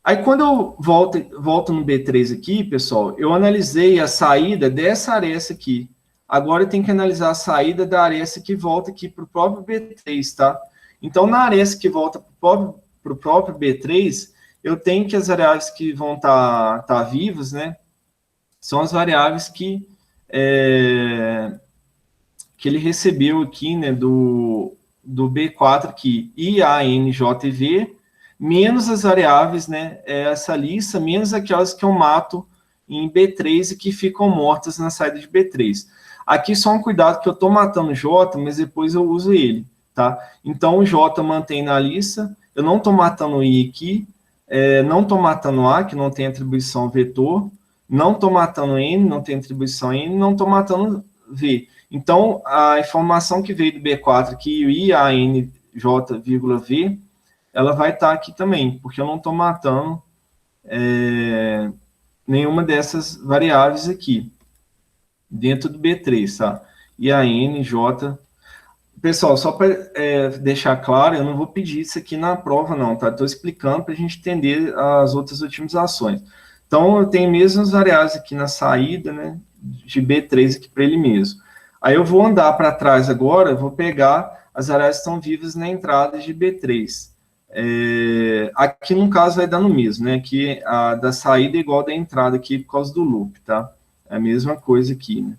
Aí, quando eu volto no B3 aqui, pessoal, eu analisei a saída dessa aresta aqui. Agora, eu tenho que analisar a saída da aresta que volta aqui para o próprio B3, tá? Então, na aresta que volta para o próprio B3, eu tenho que as variáveis que vão estar vivas, né? São as variáveis que ele recebeu aqui, né? Do B4 aqui, I, A, N, J e V, menos as variáveis, né, essa lista, menos aquelas que eu mato em B3 e que ficam mortas na saída de B3. Aqui só um cuidado que eu estou matando J, mas depois eu uso ele, tá? Então o J mantém na lista, eu não estou matando I aqui, não estou matando A, que não tem atribuição vetor, não estou matando N, não tem atribuição N, não estou matando V. Então, a informação que veio do B4 aqui, I, A, N, J, V, ela vai estar aqui também, porque eu não estou matando nenhuma dessas variáveis aqui, dentro do B3, tá? I, A, N, J. Pessoal, só para deixar claro, eu não vou pedir isso aqui na prova, não, tá? Estou explicando para a gente entender as outras otimizações. Então, eu tenho mesmo as variáveis aqui na saída, né, de B3 aqui para ele mesmo. Aí eu vou andar para trás agora, eu vou pegar as variáveis que estão vivas na entrada de B3. Aqui, no caso, vai dar no mesmo, né? Que a da saída é igual da entrada aqui por causa do loop, tá? É a mesma coisa aqui, né?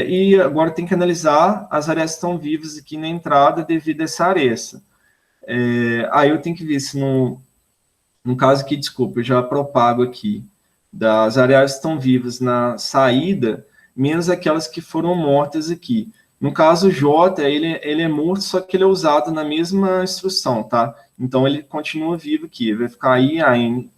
E agora tem que analisar as variáveis que estão vivas aqui na entrada devido a essa aresta. Aí eu tenho que ver se no caso aqui, desculpa, eu já propago aqui, das variáveis que estão vivas na saída, menos aquelas que foram mortas aqui. No caso, o J, ele é morto, só que ele é usado na mesma instrução, tá? Então, ele continua vivo aqui, vai ficar I, A, N,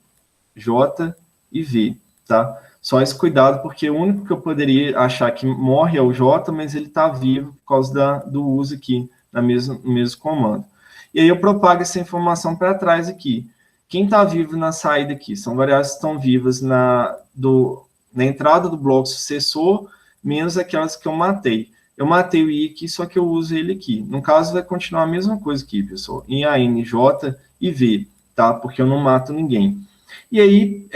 J e V, tá? Só esse cuidado, porque o único que eu poderia achar que morre é o J, mas ele está vivo por causa do uso aqui, no mesmo comando. E aí eu propago essa informação para trás aqui. Quem está vivo na saída aqui? São variáveis que estão vivas na entrada do bloco sucessor, menos aquelas que eu matei. Eu matei o I aqui, só que eu uso ele aqui. No caso, vai continuar a mesma coisa aqui, pessoal. I, A, N, J e V, tá? Porque eu não mato ninguém. E aí,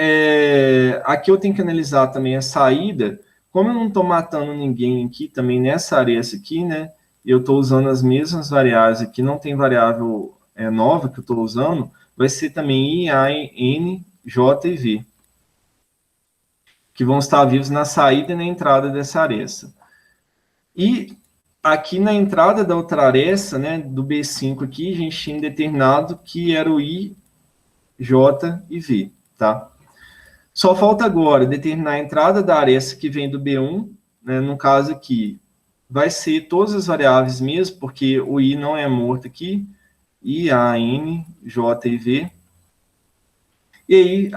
aqui eu tenho que analisar também a saída. Como eu não estou matando ninguém aqui, também nessa aresta aqui, né? Eu estou usando as mesmas variáveis aqui, não tem variável nova que eu estou usando, vai ser também I, A, N, J e V, que vão estar vivos na saída e na entrada dessa aresta. E aqui na entrada da outra aresta, né, do B5 aqui, a gente tinha determinado que era o I, J e V, tá? Só falta agora determinar a entrada da aresta que vem do B1, né, no caso aqui, vai ser todas as variáveis mesmo, porque o I não é morto aqui, I, A, N, J e V. E aí,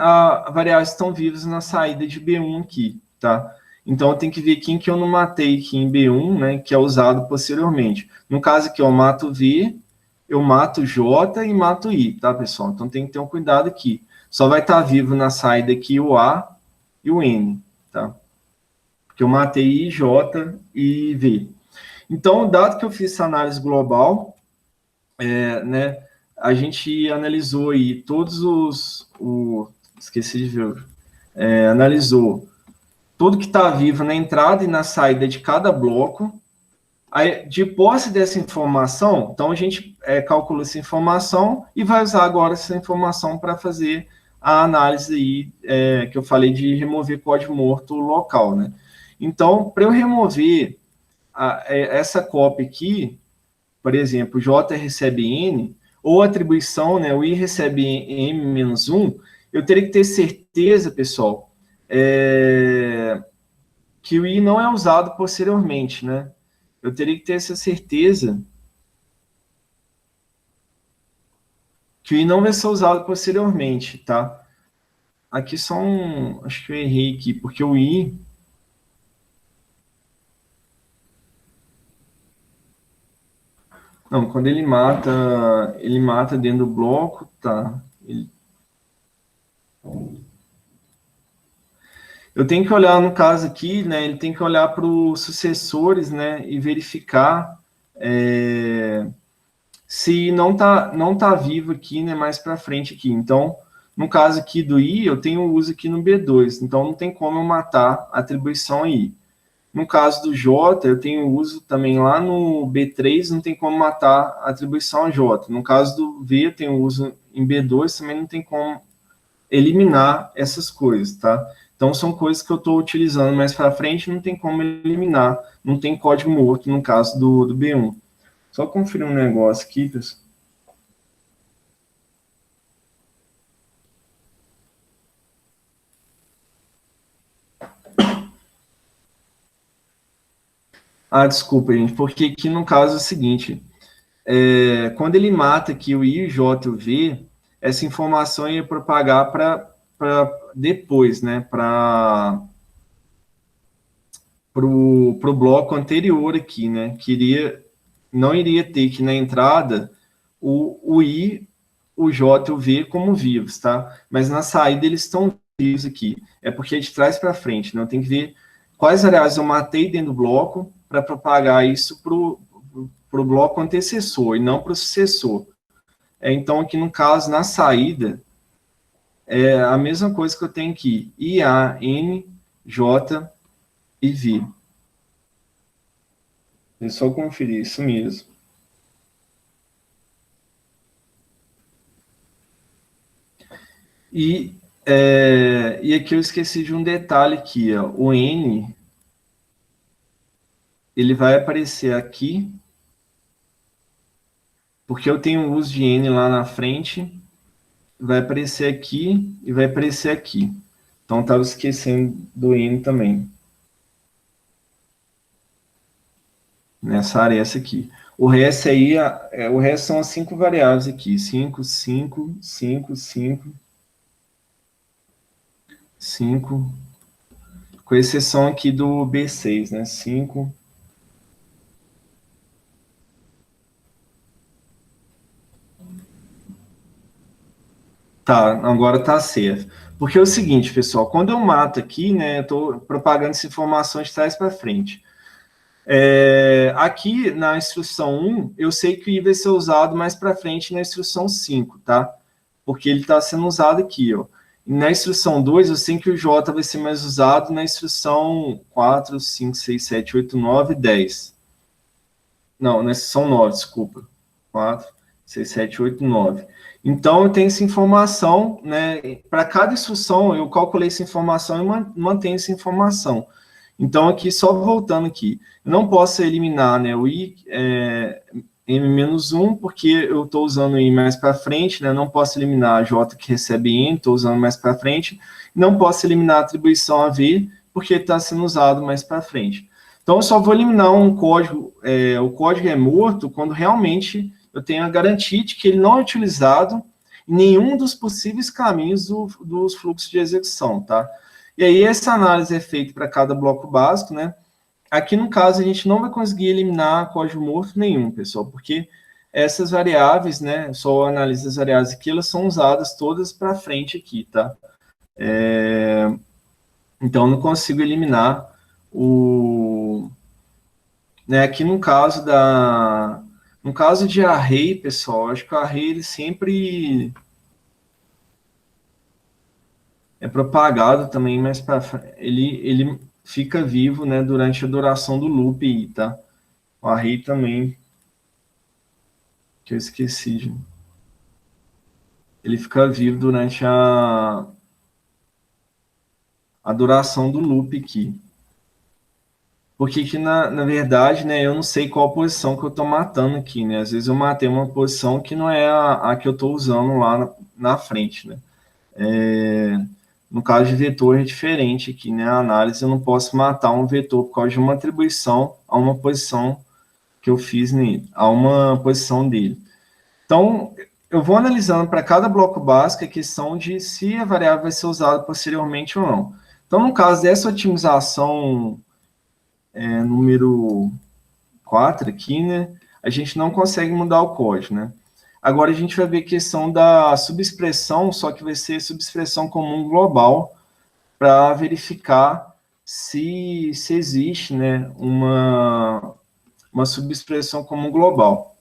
variáveis estão vivas na saída de B1 aqui, tá? Então, eu tenho que ver quem que eu não matei aqui em B1, né, que é usado posteriormente. No caso aqui, eu mato V, eu mato J e mato I, tá, pessoal? Então, tem que ter um cuidado aqui. Só vai estar vivo na saída aqui o A e o N, tá? Porque eu matei I, J e V. Então, dado que eu fiz essa análise global, né, a gente analisou aí todos esqueci de ver, analisou tudo que está vivo na entrada e na saída de cada bloco. Aí, de posse dessa informação, então a gente calcula essa informação e vai usar agora essa informação para fazer a análise aí, que eu falei de remover código morto local, né? Então, para eu remover essa cópia aqui, por exemplo, J recebe N, ou atribuição, né, o I recebe M-1, eu teria que ter certeza, pessoal, que o I não é usado posteriormente, né? Eu teria que ter essa certeza que o I não vai ser usado posteriormente, tá? Aqui acho que eu errei aqui, porque o I... Não, quando ele mata dentro do bloco, tá? Eu tenho que olhar, no caso aqui, né, ele tem que olhar para os sucessores, né, e verificar se não tá vivo aqui, né, mais para frente aqui. Então, no caso aqui do I, eu tenho uso aqui no B2, então não tem como eu matar a atribuição I. No caso do J, eu tenho uso também lá no B3, não tem como matar a atribuição J. No caso do V, eu tenho uso em B2, também não tem como eliminar essas coisas, tá? Então, são coisas que eu estou utilizando mais para frente, não tem como eliminar, não tem código morto no caso do B1. Só conferir um negócio aqui, pessoal. Ah, desculpa, gente, porque aqui no caso é o seguinte, quando ele mata aqui o I, o J e o V, essa informação ia propagar para depois, né, para o bloco anterior aqui, né, não iria ter que na entrada o I, o J e o V como vivos, tá? Mas na saída eles estão vivos aqui. É porque é de trás para frente, né? Eu tenho que ver quais variáveis eu matei dentro do bloco para propagar isso para o bloco antecessor e não para o sucessor. Então, aqui no caso, na saída, é a mesma coisa que eu tenho aqui. I, A, N, J e V. É só conferir, isso mesmo. E aqui eu esqueci de um detalhe aqui, ó. O N, ele vai aparecer aqui, porque eu tenho o uso de N lá na frente, vai aparecer aqui e vai aparecer aqui. Então, estava esquecendo do N também. Nessa área, essa aqui. O resto aí, o resto são as 5 variáveis aqui. 5, 5, 5, 5, 5, com exceção aqui do B6, né? 5. Tá, agora tá certo. Porque é o seguinte, pessoal, quando eu mato aqui, né, eu estou propagando essa informação de trás para frente. Aqui na instrução 1, eu sei que o I vai ser usado mais para frente na instrução 5, tá? Porque ele está sendo usado aqui, ó. E na instrução 2, eu sei que o J vai ser mais usado na instrução 4, 5, 6, 7, 8, 9, 10. Não, na instrução 9, desculpa. 4, 6, 7, 8, 9. Então, eu tenho essa informação, né? Para cada instrução, eu calculei essa informação e mantenho essa informação. Então, aqui, só voltando aqui, eu não posso eliminar, né, o I M-1, porque eu estou usando o I mais para frente, né, não posso eliminar a J que recebe N, estou usando mais para frente, não posso eliminar a atribuição a V, porque está sendo usado mais para frente. Então, eu só vou eliminar um código, o código é morto quando realmente eu tenho a garantia de que ele não é utilizado em nenhum dos possíveis caminhos dos fluxos de execução, tá? E aí, essa análise é feita para cada bloco básico, né? Aqui, no caso, a gente não vai conseguir eliminar código morto nenhum, pessoal, porque essas variáveis, né, só analisa as variáveis aqui, elas são usadas todas para frente aqui, tá? Então, não consigo eliminar né, aqui no caso no caso de array, pessoal, acho que o array, ele sempre é propagado também, mas ele fica vivo, né, durante a duração do loop aí, tá? O array também, que eu esqueci, gente. Ele fica vivo durante a duração do loop aqui. Porque que, na verdade, né, eu não sei qual posição que eu estou matando aqui, né? Às vezes eu matei uma posição que não é a que eu estou usando lá na frente, né? No caso de vetor é diferente aqui, né? A análise, eu não posso matar um vetor por causa de uma atribuição a uma posição que eu fiz nele, a uma posição dele. Então, eu vou analisando para cada bloco básico a questão de se a variável vai ser usada posteriormente ou não. Então, no caso dessa otimização número 4 aqui, né, a gente não consegue mudar o código, né? Agora a gente vai ver a questão da subexpressão, só que vai ser subexpressão comum global, para verificar se existe, né, uma subexpressão comum global.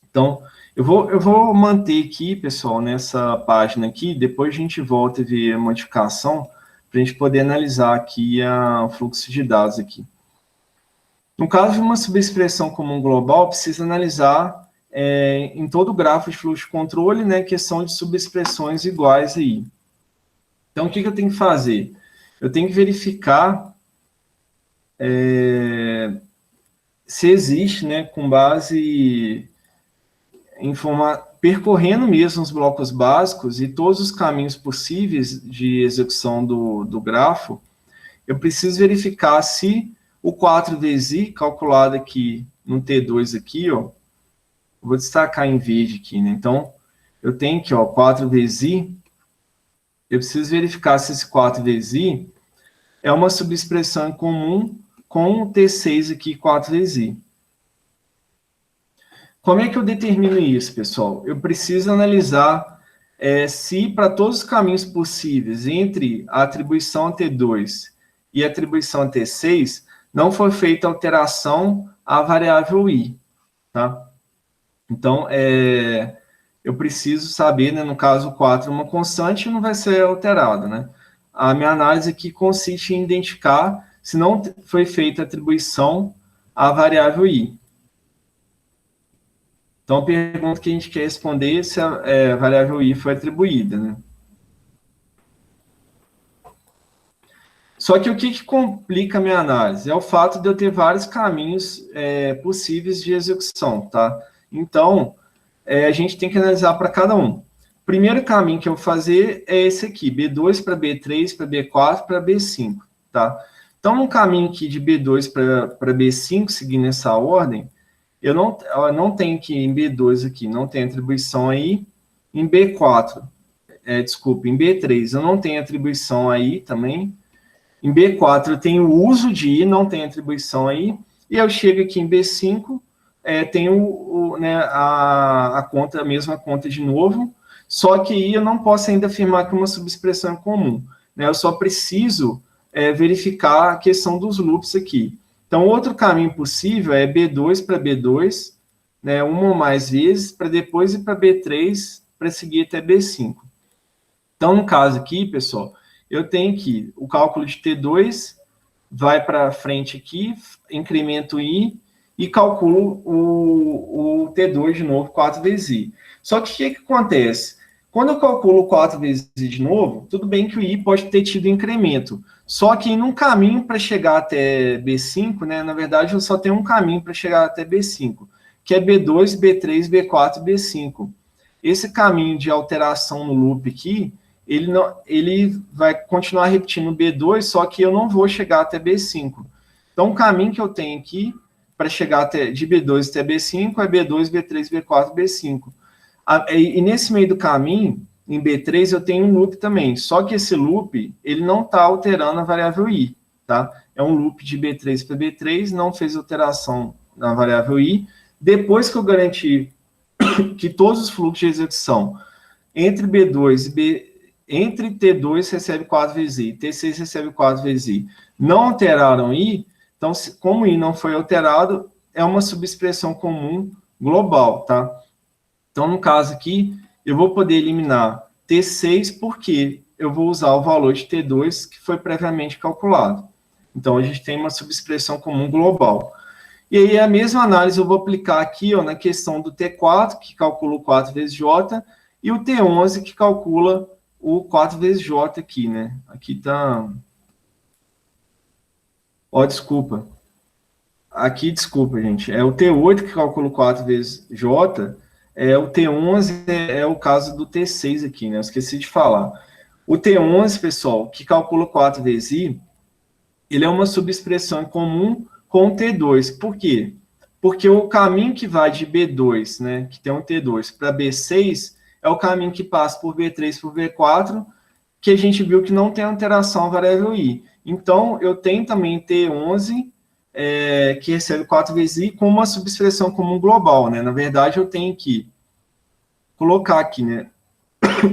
Então, eu vou manter aqui, pessoal, nessa página aqui, depois a gente volta e vê a modificação, para a gente poder analisar aqui o fluxo de dados aqui. No caso de uma subexpressão comum global, precisa analisar em todo o grafo de fluxo de controle, né, questão de subexpressões iguais aí. Então, o que eu tenho que fazer? Eu tenho que verificar se existe, né, com base em percorrendo mesmo os blocos básicos e todos os caminhos possíveis de execução do grafo, eu preciso verificar se O 4 vezes I, calculado aqui no T2 aqui, ó, vou destacar em verde aqui, né? Então, eu tenho aqui, ó, 4 vezes I, eu preciso verificar se esse 4 vezes I é uma subexpressão em comum com o T6 aqui, 4 vezes I. Como é que eu determino isso, pessoal? Eu preciso analisar se para todos os caminhos possíveis entre a atribuição a T2 e a atribuição a T6, não foi feita alteração à variável I, tá? Então, eu preciso saber, né, no caso 4 é uma constante, não vai ser alterada, né? A minha análise aqui consiste em identificar se não foi feita atribuição à variável I. Então, a pergunta que a gente quer responder é se a variável I foi atribuída, né? Só que o que complica a minha análise? É o fato de eu ter vários caminhos possíveis de execução, tá? Então, a gente tem que analisar para cada um. O primeiro caminho que eu vou fazer é esse aqui, B2 para B3, para B4, para B5, tá? Então, no caminho aqui de B2 para B5, seguindo essa ordem, eu não tenho que em B2 aqui, não tem atribuição aí. Em B4, desculpa, em B3 eu não tenho atribuição aí também. Em B4 eu tenho o uso de I, não tem atribuição aí. E eu chego aqui em B5, tenho né, a mesma conta de novo, só que aí eu não posso ainda afirmar que uma subexpressão é comum, né? Eu só preciso verificar a questão dos loops aqui. Então, outro caminho possível é B2 para B2, né, uma ou mais vezes, para depois ir para B3, para seguir até B5. Então, no caso aqui, pessoal, eu tenho que o cálculo de T2 vai para frente aqui, incremento I, e calculo o T2 de novo, 4 vezes I. Só que o que acontece? Quando eu calculo 4 vezes I de novo, tudo bem que o I pode ter tido incremento. Só que num caminho para chegar até B5, né, na verdade, eu só tenho um caminho para chegar até B5, que é B2, B3, B4 e B5. Esse caminho de alteração no loop aqui, ele vai continuar repetindo B2, só que eu não vou chegar até B5. Então, o caminho que eu tenho aqui para chegar de B2 até B5 é B2, B3, B4, B5. E nesse meio do caminho, em B3, eu tenho um loop também. Só que esse loop, ele não está alterando a variável I, tá? É um loop de B3 para B3, não fez alteração na variável I. Depois que eu garantir que todos os fluxos de execução entre B2 e entre T2 recebe 4 vezes I, T6 recebe 4 vezes I, não alteraram I, então, como I não foi alterado, é uma subexpressão comum global, tá? Então, no caso aqui, eu vou poder eliminar T6 porque eu vou usar o valor de T2 que foi previamente calculado. Então, a gente tem uma subexpressão comum global. E aí, a mesma análise eu vou aplicar aqui, ó, na questão do T4, que calcula o 4 vezes J, e o T11, que calcula o 4 vezes J aqui, né? Aqui tá... Ó, desculpa. Aqui, desculpa, gente. É o T8 que calcula o 4 vezes J, o T11 é o caso do T6 aqui, né? Eu esqueci de falar. O T11, pessoal, que calcula 4 vezes I, ele é uma subexpressão comum com o T2. Por quê? Porque o caminho que vai de B2, né, que tem um T2, para B6, é o caminho que passa por B3 por B4, que a gente viu que não tem alteração à variável I. Então, eu tenho também T11, que recebe 4 vezes I, com uma subexpressão comum global, né? Na verdade, eu tenho que colocar aqui, né,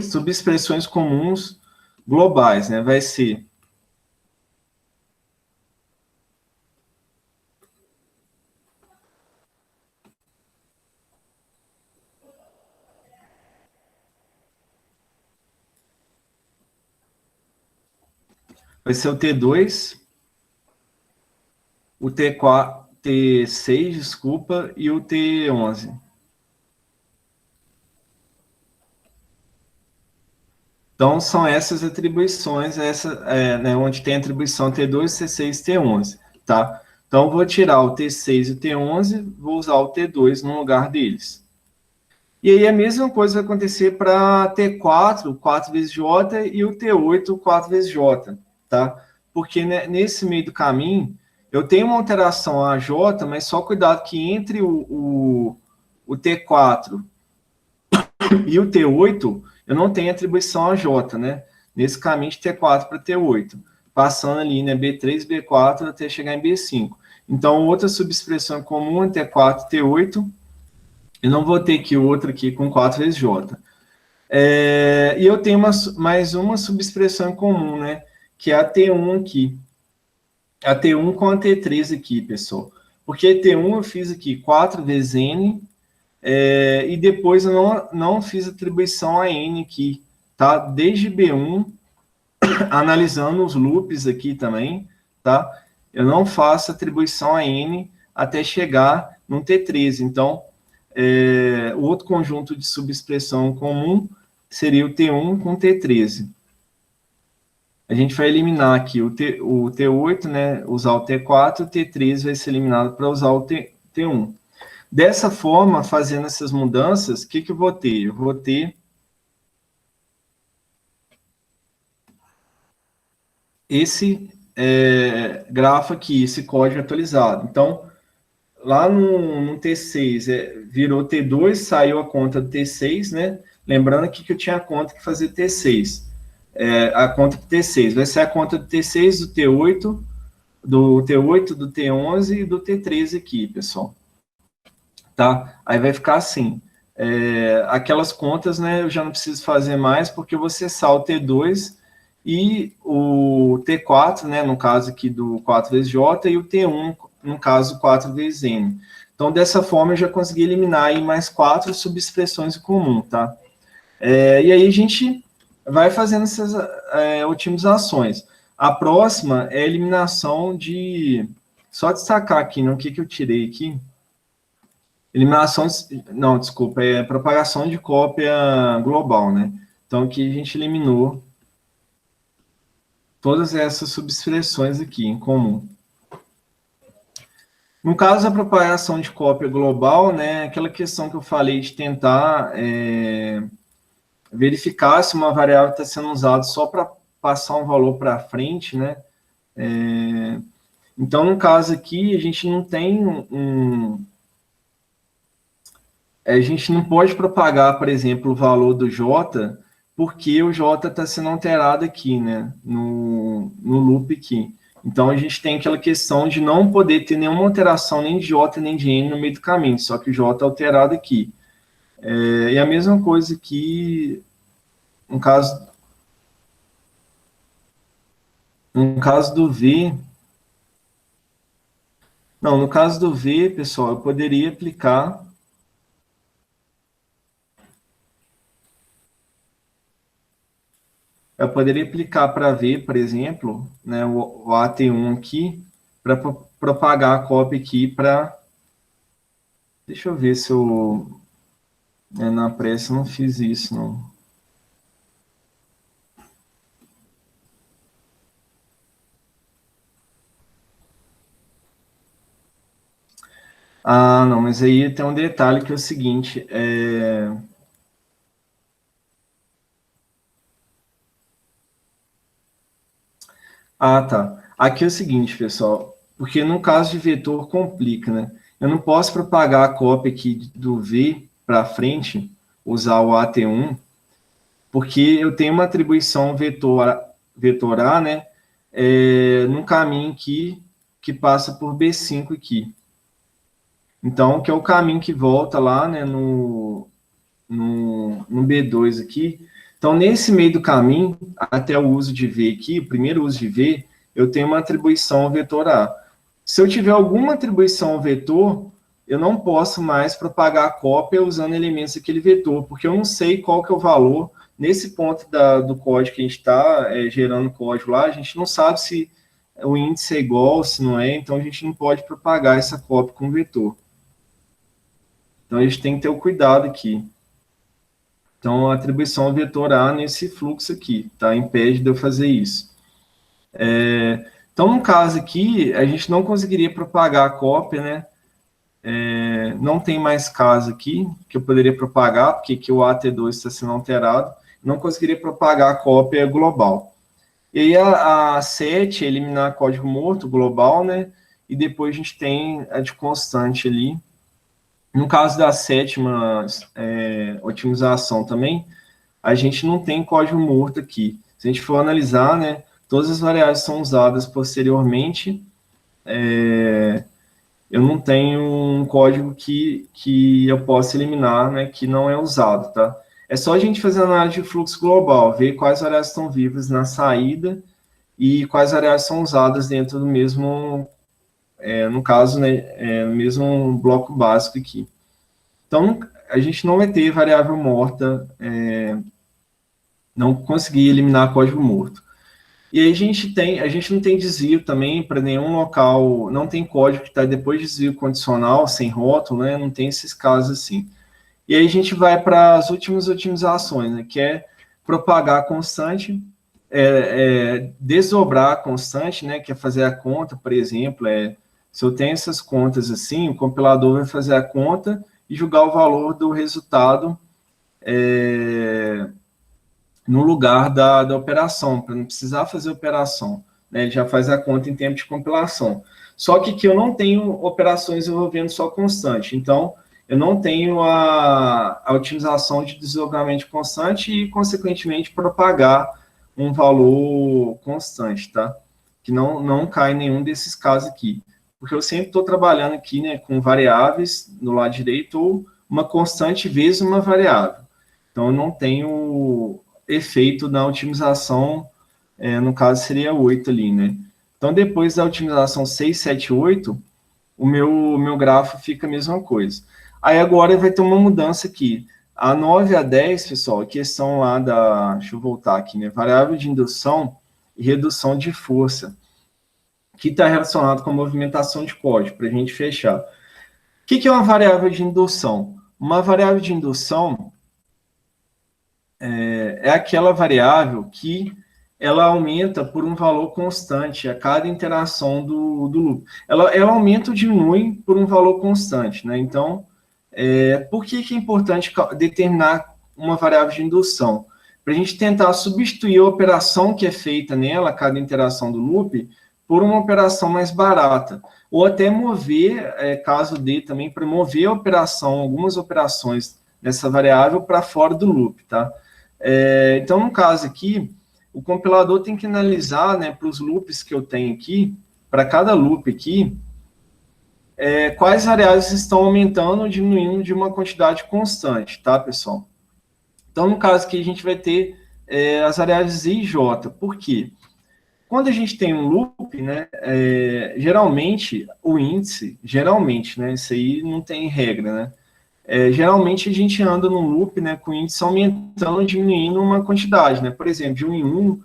subexpressões comuns globais, né? Vai ser o T2, o T4, T6, desculpa, e o T11. Então, são essas atribuições, né, onde tem atribuição T2, T6 e T11, tá? Então, vou tirar o T6 e o T11, vou usar o T2 no lugar deles. E aí, a mesma coisa vai acontecer para T4, 4 vezes J, e o T8, 4 vezes J, tá? Porque, né, nesse meio do caminho, eu tenho uma alteração AJ, mas só cuidado que entre o T4 e o T8, eu não tenho atribuição AJ, né? Nesse caminho de T4 para T8, passando ali, né, B3, B4, até chegar em B5. Então, outra subexpressão comum é T4 e T8, eu não vou ter aqui outra aqui com 4 vezes J. E eu tenho mais uma subexpressão comum, né, que é a T1 aqui. A T1 com a T3 aqui, pessoal. Porque T1 eu fiz aqui 4 vezes N, e depois eu não fiz atribuição a N aqui, tá? Desde B1, analisando os loops aqui também, tá? Eu não faço atribuição a N até chegar no T13. Então, o outro conjunto de subexpressão comum seria o T1 com T13. A gente vai eliminar aqui o T8, né? Usar o T4, o T13 vai ser eliminado para usar o T1. Dessa forma, fazendo essas mudanças, o que eu vou ter? Eu vou ter esse grafo aqui, esse código atualizado. Então, lá no T6, virou T2, saiu a conta do T6, né? Lembrando aqui que eu tinha a conta que fazia T6. A conta do T6 vai ser a conta do T6, do T8, do T11 e do T13 aqui, pessoal. Tá? Aí vai ficar assim. Aquelas contas, né, eu já não preciso fazer mais, porque você salta o T2 e o T4, né, no caso aqui do 4 vezes J, e o T1, no caso, 4 vezes N. Então, dessa forma, eu já consegui eliminar aí mais 4 subexpressões em comum, tá? E aí a gente vai fazendo essas otimizações. A próxima é a eliminação de... Só destacar aqui, no que eu tirei aqui. Eliminação... Não, desculpa, é propagação de cópia global, né? Então, aqui a gente eliminou todas essas subexpressões aqui em comum. No caso da propagação de cópia global, né, aquela questão que eu falei de tentar verificar se uma variável está sendo usada só para passar um valor para frente, né? Então, no caso aqui, a gente não tem a gente não pode propagar, por exemplo, o valor do J, porque o J está sendo alterado aqui, né? No loop aqui. Então, a gente tem aquela questão de não poder ter nenhuma alteração nem de J nem de N no meio do caminho, só que o J é alterado aqui. E a mesma coisa aqui, no caso do V... Não, no caso do V, pessoal, eu poderia aplicar... Eu poderia aplicar para V, por exemplo, né, o AT1 aqui, para propagar a cópia aqui para... Deixa eu ver se eu... na pressa eu não fiz isso, não. Ah, não, mas aí tem um detalhe que é o seguinte, Ah, tá. Aqui é o seguinte, pessoal, porque no caso de vetor complica, né? Eu não posso propagar a cópia aqui do V para frente, usar o AT1, porque eu tenho uma atribuição vetor A, né? Num caminho aqui que passa por B5 aqui. Então, que é o caminho que volta lá, né, no B2 aqui. Então, nesse meio do caminho, até o uso de V aqui, o primeiro uso de V, eu tenho uma atribuição vetor A. Se eu tiver alguma atribuição vetor, eu não posso mais propagar a cópia usando elementos daquele vetor, porque eu não sei qual que é o valor. Nesse ponto do código que a gente está gerando código lá, a gente não sabe se o índice é igual, se não é, então a gente não pode propagar essa cópia com vetor. Então, a gente tem que ter o cuidado aqui. Então, a atribuição vetor A nesse fluxo aqui, tá? Impede de eu fazer isso. Então, no caso aqui, a gente não conseguiria propagar a cópia, né? Não tem mais caso aqui que eu poderia propagar, porque aqui o AT2 está sendo alterado. Não conseguiria propagar a cópia global. E aí, a 7, eliminar código morto global, né? e depois a gente tem a de constante ali. No caso da sétima otimização também, a gente não tem código morto aqui. Se a gente for analisar, né, todas as variáveis são usadas posteriormente, eu não tenho um código que eu possa eliminar, né, que não é usado, tá? É só a gente fazer análise de fluxo global, ver quais variáveis estão vivas na saída e quais variáveis são usadas dentro do mesmo, no caso, né, no mesmo bloco básico aqui. Então, a gente não vai ter variável morta, não conseguir eliminar código morto. E aí a gente não tem desvio também para nenhum local, não tem código que está depois de desvio condicional, sem rótulo, né? Não tem esses casos assim. E aí a gente vai para as últimas otimizações, né? Que é propagar constante, desdobrar constante, né? Que é fazer a conta, por exemplo, se eu tenho essas contas assim, o compilador vai fazer a conta e julgar o valor do resultado no lugar da operação, para não precisar fazer operação. Né? Ele já faz a conta em tempo de compilação. Só que aqui eu não tenho operações envolvendo só constante. Então, eu não tenho a utilização de desdobramento constante e, consequentemente, propagar um valor constante, tá? Que não cai em nenhum desses casos aqui. Porque eu sempre estou trabalhando aqui, né, com variáveis no lado direito ou uma constante vezes uma variável. Então, eu não tenho efeito na otimização, no caso seria 8 ali, né? Então, depois da otimização 6, 7, 8, o meu grafo fica a mesma coisa. Aí agora vai ter uma mudança aqui. A 9 a 10, pessoal, a questão lá deixa eu voltar aqui, né? Variável de indução e redução de força, que está relacionado com a movimentação de código, para a gente fechar. O que é uma variável de indução? Uma variável de indução é aquela variável que ela aumenta por um valor constante a cada interação do loop. Ela aumenta ou diminui por um valor constante, né? Então, por que é importante determinar uma variável de indução? Para a gente tentar substituir a operação que é feita nela, cada interação do loop, por uma operação mais barata. Ou até mover, caso dê também, para mover a operação, algumas operações dessa variável para fora do loop, tá? Então, no caso aqui, o compilador tem que analisar, né, para os loops que eu tenho aqui, para cada loop aqui, quais variáveis estão aumentando ou diminuindo de uma quantidade constante, tá, pessoal? Então, no caso aqui, a gente vai ter as variáveis I e J. Por quê? Quando a gente tem um loop, né, geralmente, o índice, né, isso aí não tem regra, né, geralmente a gente anda num loop, né, com o índice aumentando ou diminuindo uma quantidade, né, por exemplo, de 1 em 1,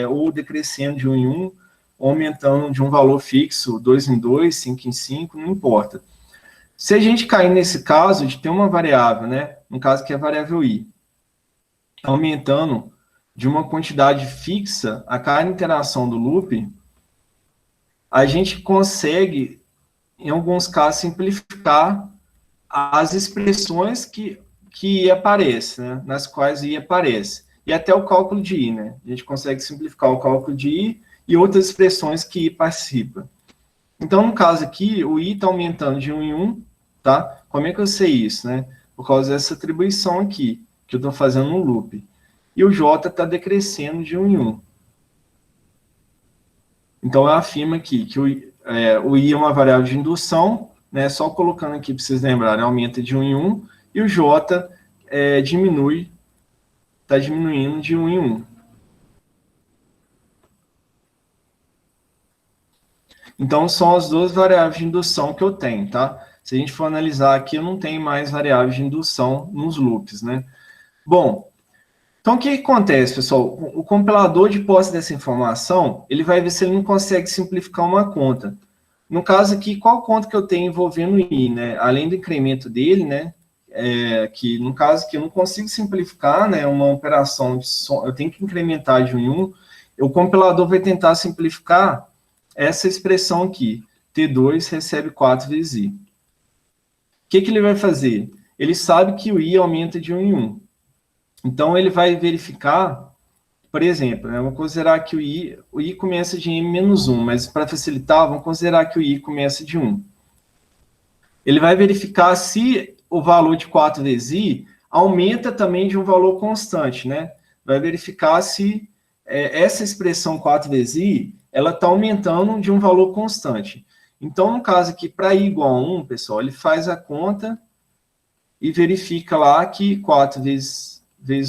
ou decrescendo de 1 em 1, ou aumentando de um valor fixo, 2 em 2, 5 em 5, não importa. Se a gente cair nesse caso de ter uma variável, né, no caso que é a variável I, aumentando de uma quantidade fixa a cada interação do loop, a gente consegue, em alguns casos, simplificar as expressões que aparecem, né, nas quais I aparece. E até o cálculo de I, né? A gente consegue simplificar o cálculo de I e outras expressões que I participa. Então, no caso aqui, o I está aumentando de 1 em 1, tá? Como é que eu sei isso, né? Por causa dessa atribuição aqui, que eu estou fazendo no loop. E o J está decrescendo de 1 em 1. Então, eu afirmo aqui que o I é uma variável de indução, né? Só colocando aqui para vocês lembrarem, aumenta de 1 em 1, e o J está diminuindo de 1 em 1. Então, são as duas variáveis de indução que eu tenho, tá? Se a gente for analisar aqui, eu não tenho mais variáveis de indução nos loops, né? Bom, então o que acontece, pessoal? O compilador, de posse dessa informação, ele vai ver se ele não consegue simplificar uma conta. No caso aqui, qual conta que eu tenho envolvendo o I, né? Além do incremento dele, né? Que no caso aqui eu não consigo simplificar, né? Uma operação eu tenho que incrementar de 1 em 1. O compilador vai tentar simplificar essa expressão aqui, T2 recebe 4 vezes I. O que ele vai fazer? Ele sabe que o I aumenta de 1 em 1. Então, ele vai verificar, por exemplo, né, vamos considerar que o I começa de M-1, mas para facilitar, vamos considerar que o I começa de 1. Ele vai verificar se o valor de 4 vezes I aumenta também de um valor constante, né? Vai verificar se essa expressão 4 vezes I, ela está aumentando de um valor constante. Então, no caso aqui, para I igual a 1, pessoal, ele faz a conta e verifica lá que 4 vezes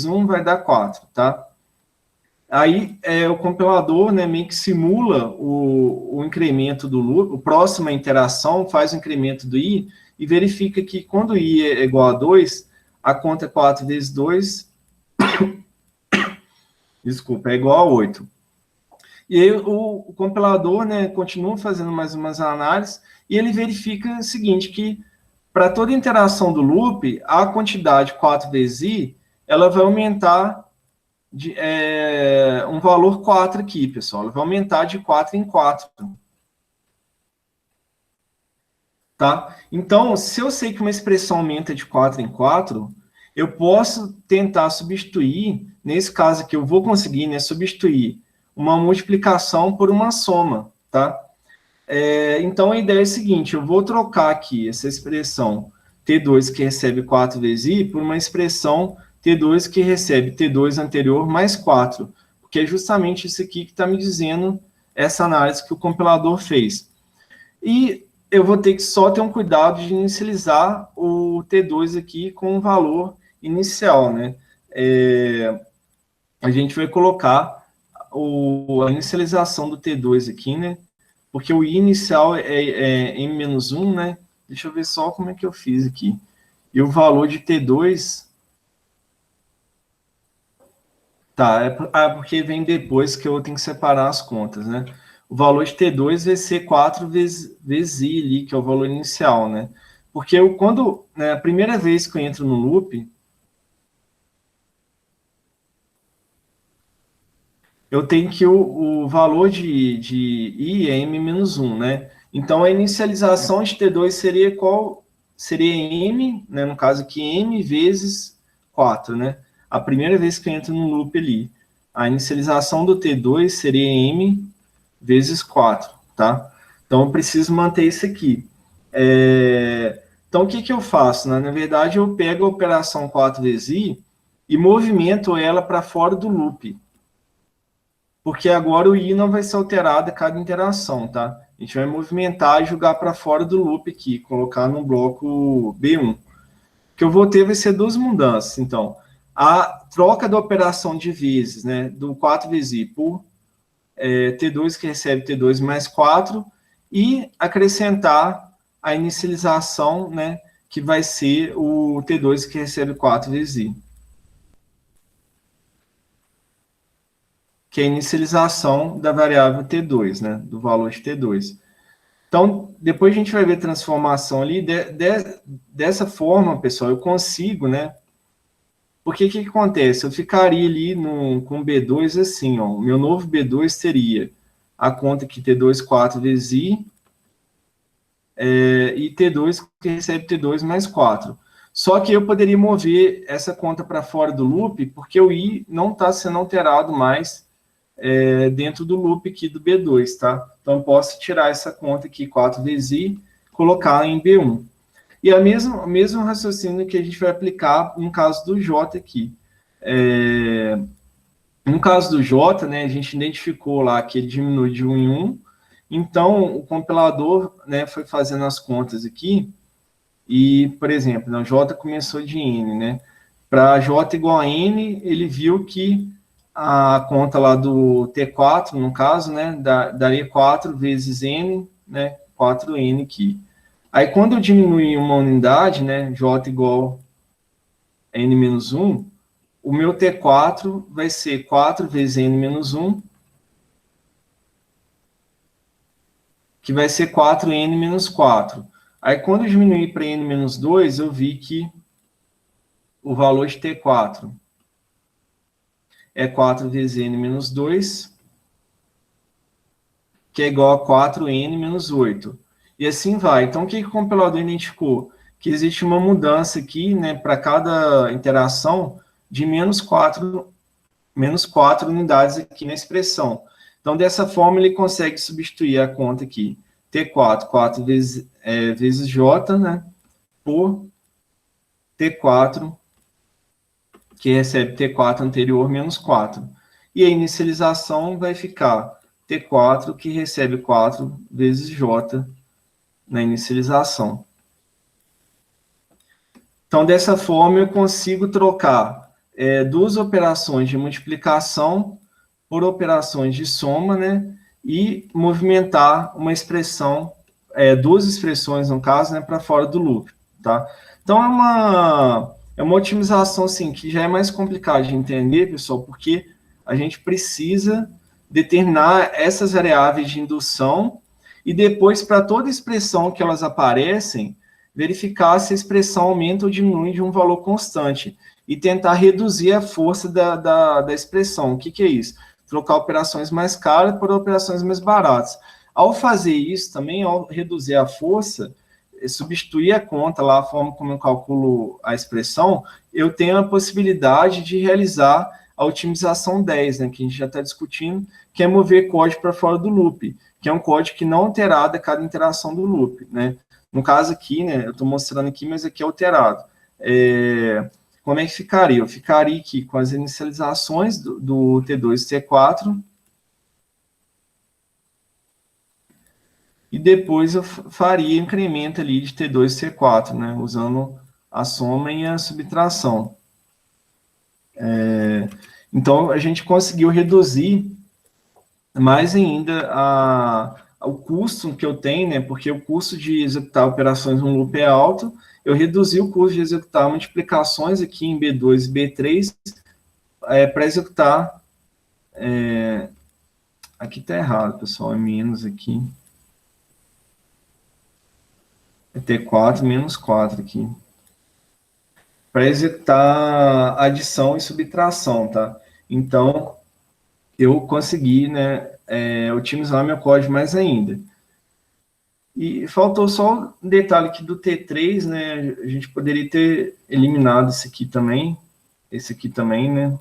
1 vai dar 4, tá? Aí, o compilador, né, meio que simula o incremento do loop, a próxima interação faz o incremento do I e verifica que quando I é igual a 2, a conta 4 vezes 2, desculpa, é igual a 8. E aí o compilador, né, continua fazendo mais umas análises e ele verifica o seguinte, que para toda interação do loop, a quantidade 4 vezes I, ela vai aumentar de um valor 4 aqui, pessoal. Ela vai aumentar de 4 em 4. Tá? Então, se eu sei que uma expressão aumenta de 4 em 4, eu posso tentar substituir, nesse caso aqui eu vou conseguir, né, substituir uma multiplicação por uma soma, tá? Então, a ideia é a seguinte, eu vou trocar aqui essa expressão T2 que recebe 4 vezes I por uma expressão T2 que recebe T2 anterior mais 4, porque é justamente isso aqui que está me dizendo essa análise que o compilador fez. E eu vou ter que só ter um cuidado de inicializar o T2 aqui com o valor inicial, né? A gente vai colocar a inicialização do T2 aqui, né? Porque o I inicial é M-1, né? Deixa eu ver só como é que eu fiz aqui. E o valor de T2... Tá, porque vem depois que eu tenho que separar as contas, né? O valor de T2 vai ser 4 vezes I ali, que é o valor inicial, né? Porque né, a primeira vez que eu entro no loop, eu tenho que o valor de I é M-1, né? Então, a inicialização de T2 seria qual? Seria M, né? No caso aqui, M vezes 4, né? A primeira vez que eu entro no loop ali. A inicialização do T2 seria M vezes 4, tá? Então, eu preciso manter isso aqui. Então, o que eu faço? Né? Na verdade, eu pego a operação 4 vezes I e movimento ela para fora do loop. Porque agora o I não vai ser alterado a cada interação, tá? A gente vai movimentar e jogar para fora do loop aqui, colocar no bloco B1. O que eu vou ter vai ser duas mudanças, então. A troca da operação de vezes, né, do 4 vezes I por T2 que recebe T2 mais 4 e acrescentar a inicialização, né, que vai ser o T2 que recebe 4 vezes I. Que é a inicialização da variável T2, né, do valor de T2. Então, depois a gente vai ver transformação ali. Dessa forma, pessoal, eu consigo, né, porque o que acontece? Eu ficaria ali com B2 assim, ó. O meu novo B2 teria a conta que T2 4 vezes I e T2 que recebe T2 mais 4. Só que eu poderia mover essa conta para fora do loop, porque o I não está sendo alterado mais dentro do loop aqui do B2, tá? Então, eu posso tirar essa conta aqui, 4 vezes I, colocar em B1. E o mesmo raciocínio que a gente vai aplicar no caso do J aqui. No caso do J, né, a gente identificou lá que ele diminui de 1 em 1, então o compilador, né, foi fazendo as contas aqui, e, por exemplo, né, o J começou de N, né? Para J igual a N, ele viu que a conta lá do T4, no caso, né, daria 4 vezes N, né, 4N aqui. Aí, quando eu diminuir uma unidade, né, J igual a N menos 1, o meu T4 vai ser 4 vezes N menos 1, que vai ser 4N menos 4. Aí, quando eu diminuir para N menos 2, eu vi que o valor de T4 é 4 vezes N menos 2, que é igual a 4N menos 8. E assim vai. Então, o que o compilador identificou? Que existe uma mudança aqui, né, para cada interação, de menos 4 menos 4 unidades aqui na expressão. Então, dessa forma, ele consegue substituir a conta aqui, T4, 4 vezes J, né, por T4, que recebe T4 anterior menos 4. E a inicialização vai ficar T4, que recebe 4 vezes J na inicialização. Então, dessa forma, eu consigo trocar duas operações de multiplicação por operações de soma, né? E movimentar uma expressão, duas expressões, no caso, né, para fora do loop, tá? Então, é uma otimização, assim, que já é mais complicada de entender, pessoal, porque a gente precisa determinar essas variáveis de indução e depois, para toda expressão que elas aparecem, verificar se a expressão aumenta ou diminui de um valor constante e tentar reduzir a força da expressão. O que é isso? Trocar operações mais caras por operações mais baratas. Ao fazer isso, também, ao reduzir a força, substituir a conta lá, a forma como eu calculo a expressão, eu tenho a possibilidade de realizar a otimização 10, né, que a gente já está discutindo, que é mover código para fora do loop, que é um código que não alterado a cada interação do loop, né? No caso aqui, né, eu estou mostrando aqui, mas aqui é alterado. Como é que ficaria? Eu ficaria aqui com as inicializações do T2 e T4, e depois eu faria incremento ali de T2 e T4, né, usando a soma e a subtração. Então, a gente conseguiu reduzir mais ainda o custo que eu tenho, né, porque o custo de executar operações no loop é alto, eu reduzi o custo de executar multiplicações aqui em B2 e B3 para executar... aqui está errado, pessoal, é menos aqui. É T4 menos 4 aqui. Para executar adição e subtração, tá? Então, eu consegui, né, otimizar meu código mais ainda. E faltou só um detalhe aqui do T3, né, a gente poderia ter eliminado esse aqui também, né,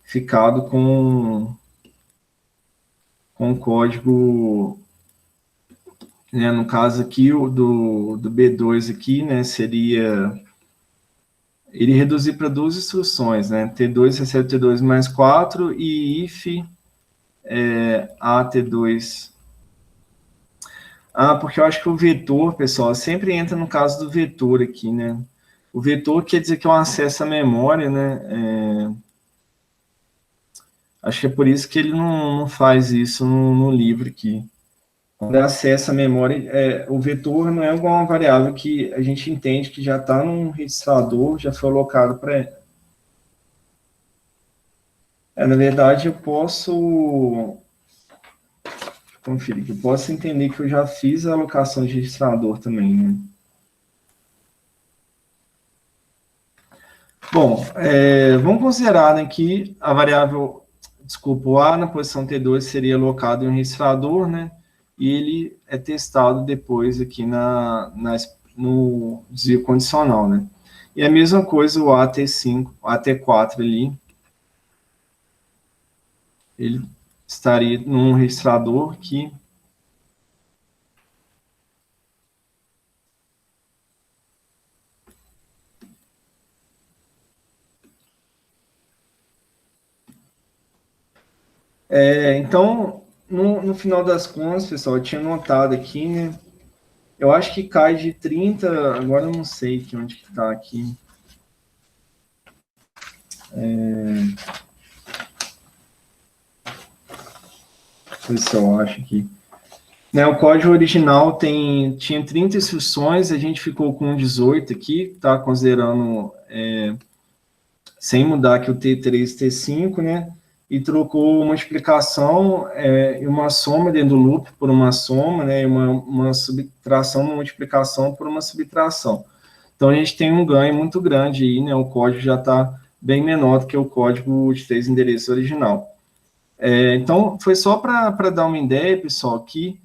ficado com código, né, no caso aqui, o do B2 aqui, né, seria... ele reduzir para duas instruções, né? T2 recebe T2 mais 4 e if AT2. Porque eu acho que o vetor, pessoal, sempre entra no caso do vetor aqui, né? O vetor quer dizer que é um acesso à memória, né? Acho que é por isso que ele não faz isso no livro aqui. Quando é acesso à memória, o vetor não é uma variável que a gente entende que já está num registrador, já foi alocado para... na verdade, eu posso... conferir, que eu posso entender que eu já fiz a alocação de registrador também, né? Bom, vamos considerar, né, que a variável, desculpa, o A na posição T2 seria alocado em um registrador, né? E ele é testado depois aqui no desvio condicional, né? E a mesma coisa o AT5, o AT4 ali, ele estaria num registrador que então, no final das contas, pessoal, eu tinha notado aqui, né? Eu acho que cai de 30, agora eu não sei onde que está aqui. Pessoal, acho que... né, o código original tinha 30 instruções, a gente ficou com 18 aqui, tá? Considerando, sem mudar aqui o T3 e T5, né? E trocou uma multiplicação e uma soma dentro do loop por uma soma, né, e uma subtração, uma multiplicação por uma subtração. Então, a gente tem um ganho muito grande aí, né, o código já está bem menor do que o código de 3 endereços original. Então, foi só para dar uma ideia, pessoal, que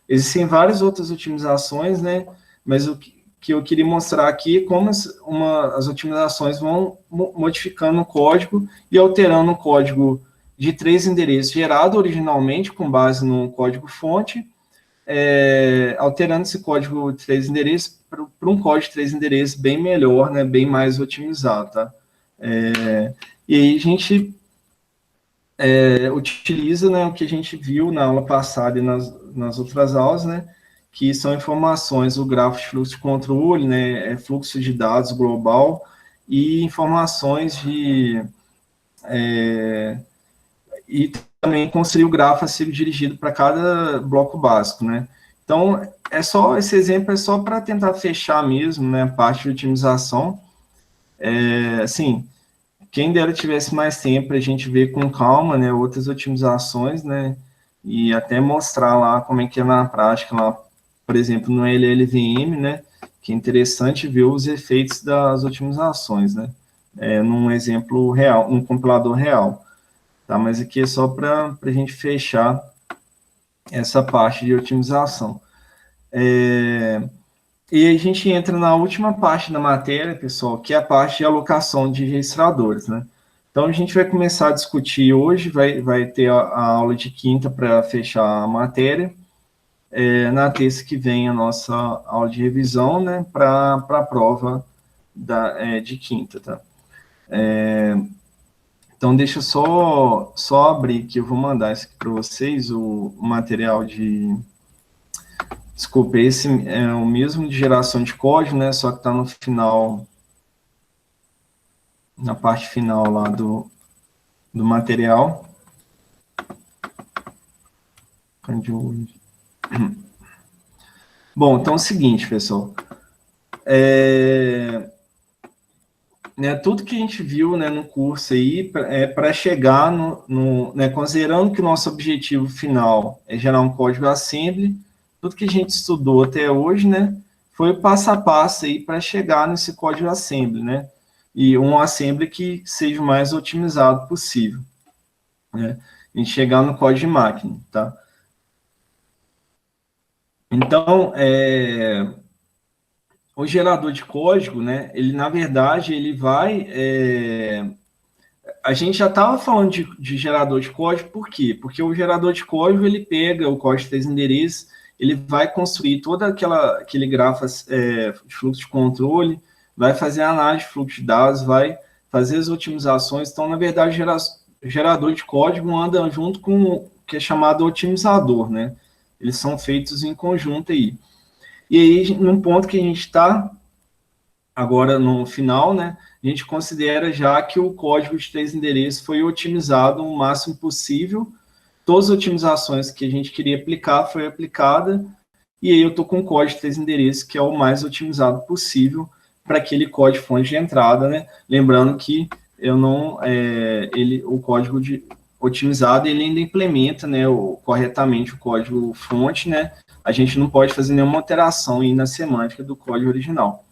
existem várias outras otimizações, né, mas o que que eu queria mostrar aqui como as otimizações vão modificando o código e alterando o código de 3 endereços gerado originalmente com base no código-fonte, alterando esse código de 3 endereços para um código de 3 endereços bem melhor, né, bem mais otimizado, tá? E aí a gente utiliza, né, o que a gente viu na aula passada e nas outras aulas, né, que são informações, o grafo de fluxo de controle, né, fluxo de dados global e informações e também construir o grafo a ser dirigido para cada bloco básico, né. Então, esse exemplo é só para tentar fechar mesmo, né, a parte de otimização. Assim, quem dera tivesse mais tempo para a gente ver com calma, né, outras otimizações, né, e até mostrar lá como é que é na prática, lá, por exemplo, no LLVM, né, que é interessante ver os efeitos das otimizações, né, num exemplo real, num compilador real, tá, mas aqui é só para a gente fechar essa parte de otimização. E a gente entra na última parte da matéria, pessoal, que é a parte de alocação de registradores, né? Então, a gente vai começar a discutir hoje, vai ter a aula de quinta para fechar a matéria. Na terça que vem, a nossa aula de revisão, né, para a prova de quinta, tá? Então, deixa eu só abrir que eu vou mandar isso aqui para vocês, o material de... Desculpa, esse é o mesmo de geração de código, né? Só que está no final, na parte final lá do material. Bom, então é o seguinte, pessoal. Né, tudo que a gente viu, né, no curso aí para chegar né, considerando que o nosso objetivo final é gerar um código assembly, tudo que a gente estudou até hoje, né, foi o passo a passo aí para chegar nesse código assembly, né, e um assembly que seja o mais otimizado possível, né, a gente chegar no código de máquina, tá? Então, o gerador de código, né, ele, na verdade, ele vai... a gente já estava falando de gerador de código, por quê? Porque o gerador de código, ele pega o código de 3 endereços, ele vai construir todo aquele grafo de fluxo de controle, vai fazer a análise de fluxo de dados, vai fazer as otimizações. Então, na verdade, o gerador de código anda junto com o que é chamado otimizador, né? Eles são feitos em conjunto aí. E aí, num ponto que a gente está agora no final, né, a gente considera já que o código de 3 endereços foi otimizado o máximo possível, todas as otimizações que a gente queria aplicar foi aplicada, e aí eu estou com o código de 3 endereços que é o mais otimizado possível para aquele código fonte de entrada, né, lembrando que eu não, o código otimizado, ele ainda implementa, né, corretamente o código fonte, né, a gente não pode fazer nenhuma alteração aí na semântica do código original.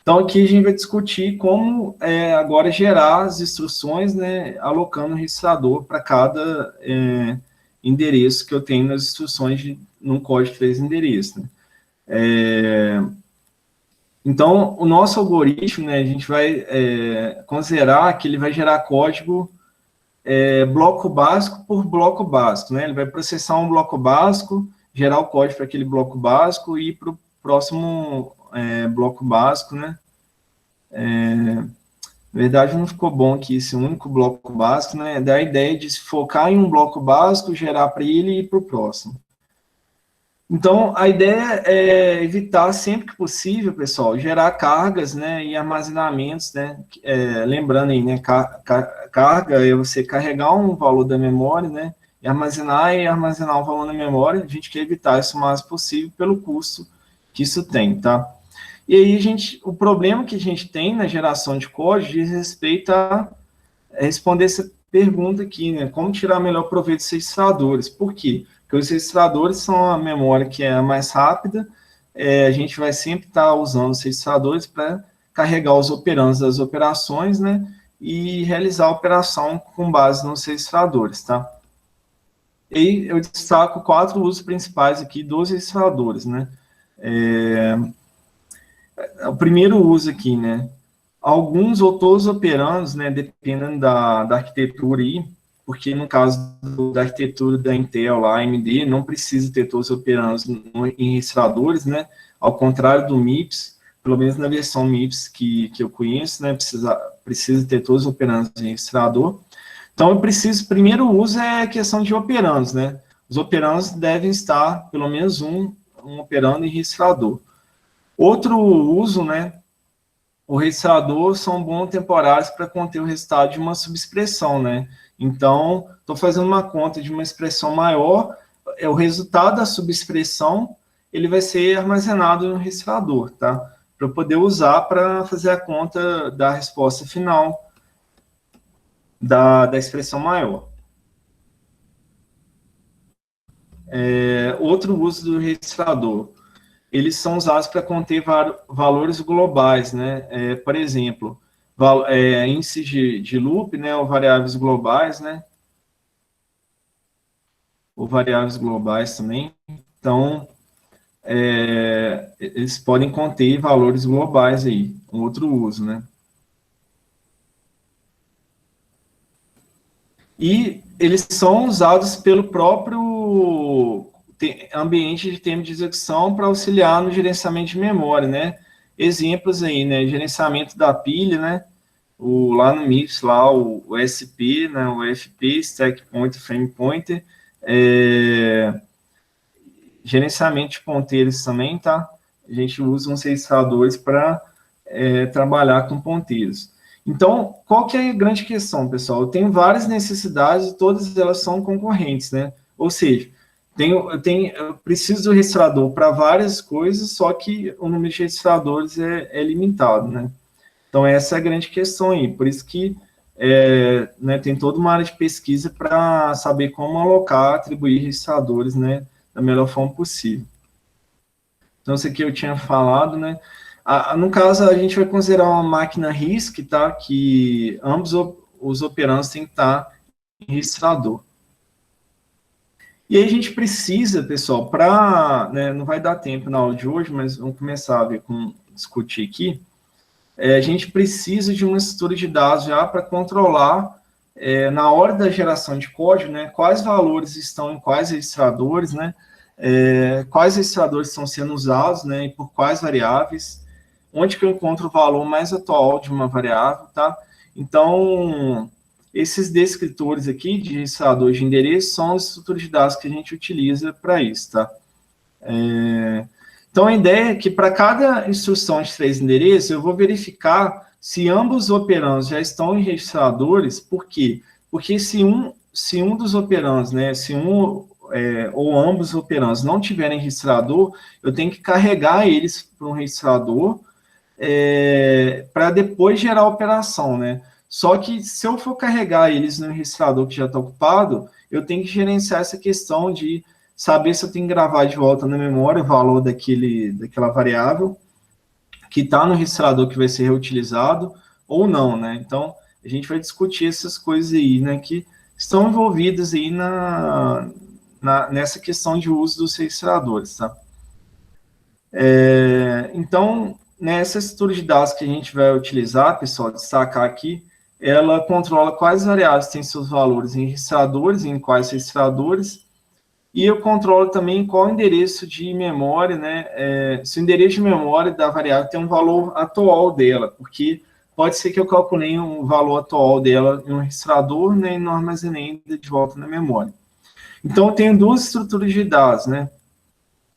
Então, aqui a gente vai discutir como agora gerar as instruções, né, alocando o registrador para cada endereço que eu tenho nas instruções no código de 3 endereços. Né. Então, o nosso algoritmo, né, a gente vai considerar que ele vai gerar código bloco básico por bloco básico. Né, ele vai processar um bloco básico, gerar o código para aquele bloco básico e ir para o próximo bloco básico, né? Na verdade, não ficou bom aqui esse único bloco básico, né? Dá a ideia de se focar em um bloco básico, gerar para ele e ir para o próximo. Então, a ideia é evitar, sempre que possível, pessoal, gerar cargas, né, e armazenamentos, né? Lembrando aí, né, carga é você carregar um valor da memória, né, e armazenar um valor na memória. A gente quer evitar isso o máximo possível pelo custo que isso tem, tá? E aí, o problema que a gente tem na geração de código diz respeito a responder essa pergunta aqui, né? Como tirar melhor proveito dos registradores? Por quê? Porque os registradores são a memória que é a mais rápida, a gente vai sempre estar usando os registradores para carregar os operandos das operações, né? E realizar a operação com base nos registradores, tá? E eu destaco 4 usos principais aqui dos registradores, né? o primeiro uso aqui, né? Alguns ou todos os operandos, né, dependendo da arquitetura aí, porque no caso da arquitetura da Intel, lá, AMD, não precisa ter todos os operandos em registradores, né? Ao contrário do MIPS, pelo menos na versão MIPS que eu conheço, né? Precisa ter todos os operandos em registrador. Então, eu preciso, primeiro uso é a questão de operandos, né? Os operandos devem estar, pelo menos um operando em registrador. Outro uso, né? O registrador são bons temporários para conter o resultado de uma subexpressão, né? Então, estou fazendo uma conta de uma expressão maior, o resultado da subexpressão, ele vai ser armazenado no registrador, tá? Para eu poder usar para fazer a conta da resposta final da expressão maior. Outro uso do registrador, eles são usados para conter valores globais, né? Por exemplo, índice de loop, né? Ou variáveis globais, né? Ou variáveis globais também. Então, eles podem conter valores globais aí, um outro uso, né? E eles são usados pelo próprio ambiente de tempo de execução para auxiliar no gerenciamento de memória, né? Exemplos aí, né? Gerenciamento da pilha, né? Lá no MIPS, lá o SP, né? O FP, Stack Pointer, Frame Pointer, gerenciamento de ponteiros também, tá? A gente usa uns registradores para trabalhar com ponteiros. Então, qual que é a grande questão, pessoal? Eu tenho várias necessidades e todas elas são concorrentes, né? Ou seja, eu preciso do registrador para várias coisas, só que o número de registradores é limitado, né? Então, essa é a grande questão aí. Por isso que né, tem toda uma área de pesquisa para saber como alocar, atribuir registradores, né, da melhor forma possível. Então, isso aqui eu tinha falado, né? No caso, a gente vai considerar uma máquina RISC, tá? Que ambos os operandos têm que estar em registrador. E aí a gente precisa, pessoal, né, não vai dar tempo na aula de hoje, mas vamos começar a ver discutir aqui. A gente precisa de uma estrutura de dados já para controlar, na hora da geração de código, né, quais valores estão em quais registradores, né, quais registradores estão sendo usados, né, e por quais variáveis, onde que eu encontro o valor mais atual de uma variável, tá? Então, esses descritores aqui de registrador de endereço são as estruturas de dados que a gente utiliza para isso, tá? Então, a ideia é que para cada instrução de 3 endereços, eu vou verificar se ambos os operandos já estão em registradores. Por quê? Porque se um dos operandos, né, ou ambos os operandos não tiverem registrador, eu tenho que carregar eles para um registrador para depois gerar a operação, né? Só que se eu for carregar eles no registrador que já está ocupado, eu tenho que gerenciar essa questão de saber se eu tenho que gravar de volta na memória o valor daquela variável que está no registrador que vai ser reutilizado ou não, né? Então, a gente vai discutir essas coisas aí, né, que estão envolvidas aí nessa questão de uso dos registradores, tá? Então, nessa estrutura de dados que a gente vai utilizar, pessoal, destacar aqui, ela controla quais variáveis têm seus valores em registradores, em quais registradores, e eu controlo também qual endereço de memória, né, se o endereço de memória da variável tem um valor atual dela, porque pode ser que eu calculei um valor atual dela em um registrador, né, e não armazenei de volta na memória. Então, eu tenho duas estruturas de dados, né,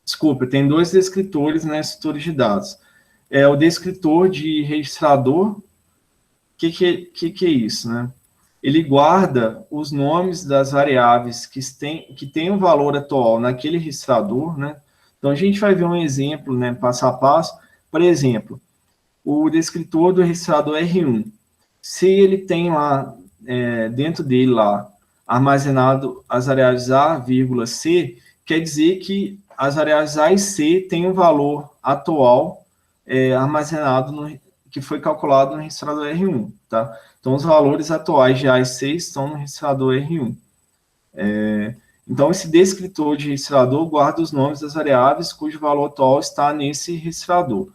desculpa, tem dois descritores nessa estrutura de dados. O descritor de registrador, o que é isso, né? Ele guarda os nomes das variáveis que têm o valor atual naquele registrador, né? Então, a gente vai ver um exemplo, né, passo a passo. Por exemplo, o descritor do registrador R1. Se ele tem lá, dentro dele lá, armazenado as variáveis A, vírgula, C, quer dizer que as variáveis A e C têm um valor atual armazenado, que foi calculado no registrador R1, tá? Então, os valores atuais de A e C estão no registrador R1. Então, esse descritor de registrador guarda os nomes das variáveis cujo valor atual está nesse registrador.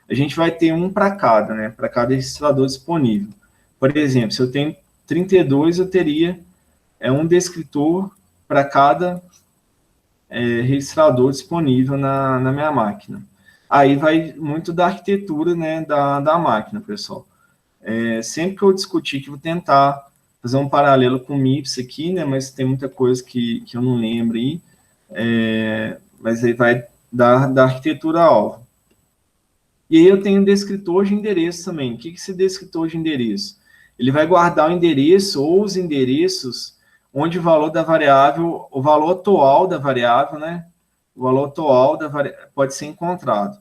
a gente vai ter um para cada, né? Para cada registrador disponível. Por exemplo, se eu tenho 32, eu teria um descritor para cada registrador disponível na minha máquina. Aí vai muito da arquitetura, né, da máquina, pessoal. Sempre que eu discutir que vou tentar fazer um paralelo com o MIPS aqui, né, mas tem muita coisa que eu não lembro aí, mas aí vai da arquitetura-alvo. E aí eu tenho um descritor de endereço também. O que é esse descritor de endereço? Ele vai guardar o endereço ou os endereços onde o valor da variável, o valor atual da variável, né? O valor atual da variável pode ser encontrado.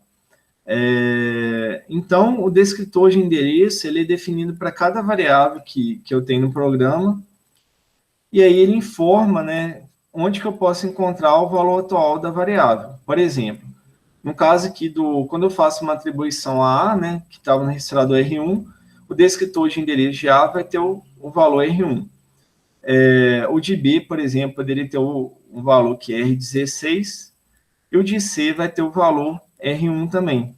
Então, o descritor de endereço, ele é definido para cada variável que eu tenho no programa, e aí ele informa, né, onde que eu posso encontrar o valor atual da variável. Por exemplo, no caso aqui quando eu faço uma atribuição a A, né, que estava no registrador R1, o descritor de endereço de A vai ter o valor R1. O de B, por exemplo, poderia ter um valor que é R16, e o de C vai ter o valor R1 também,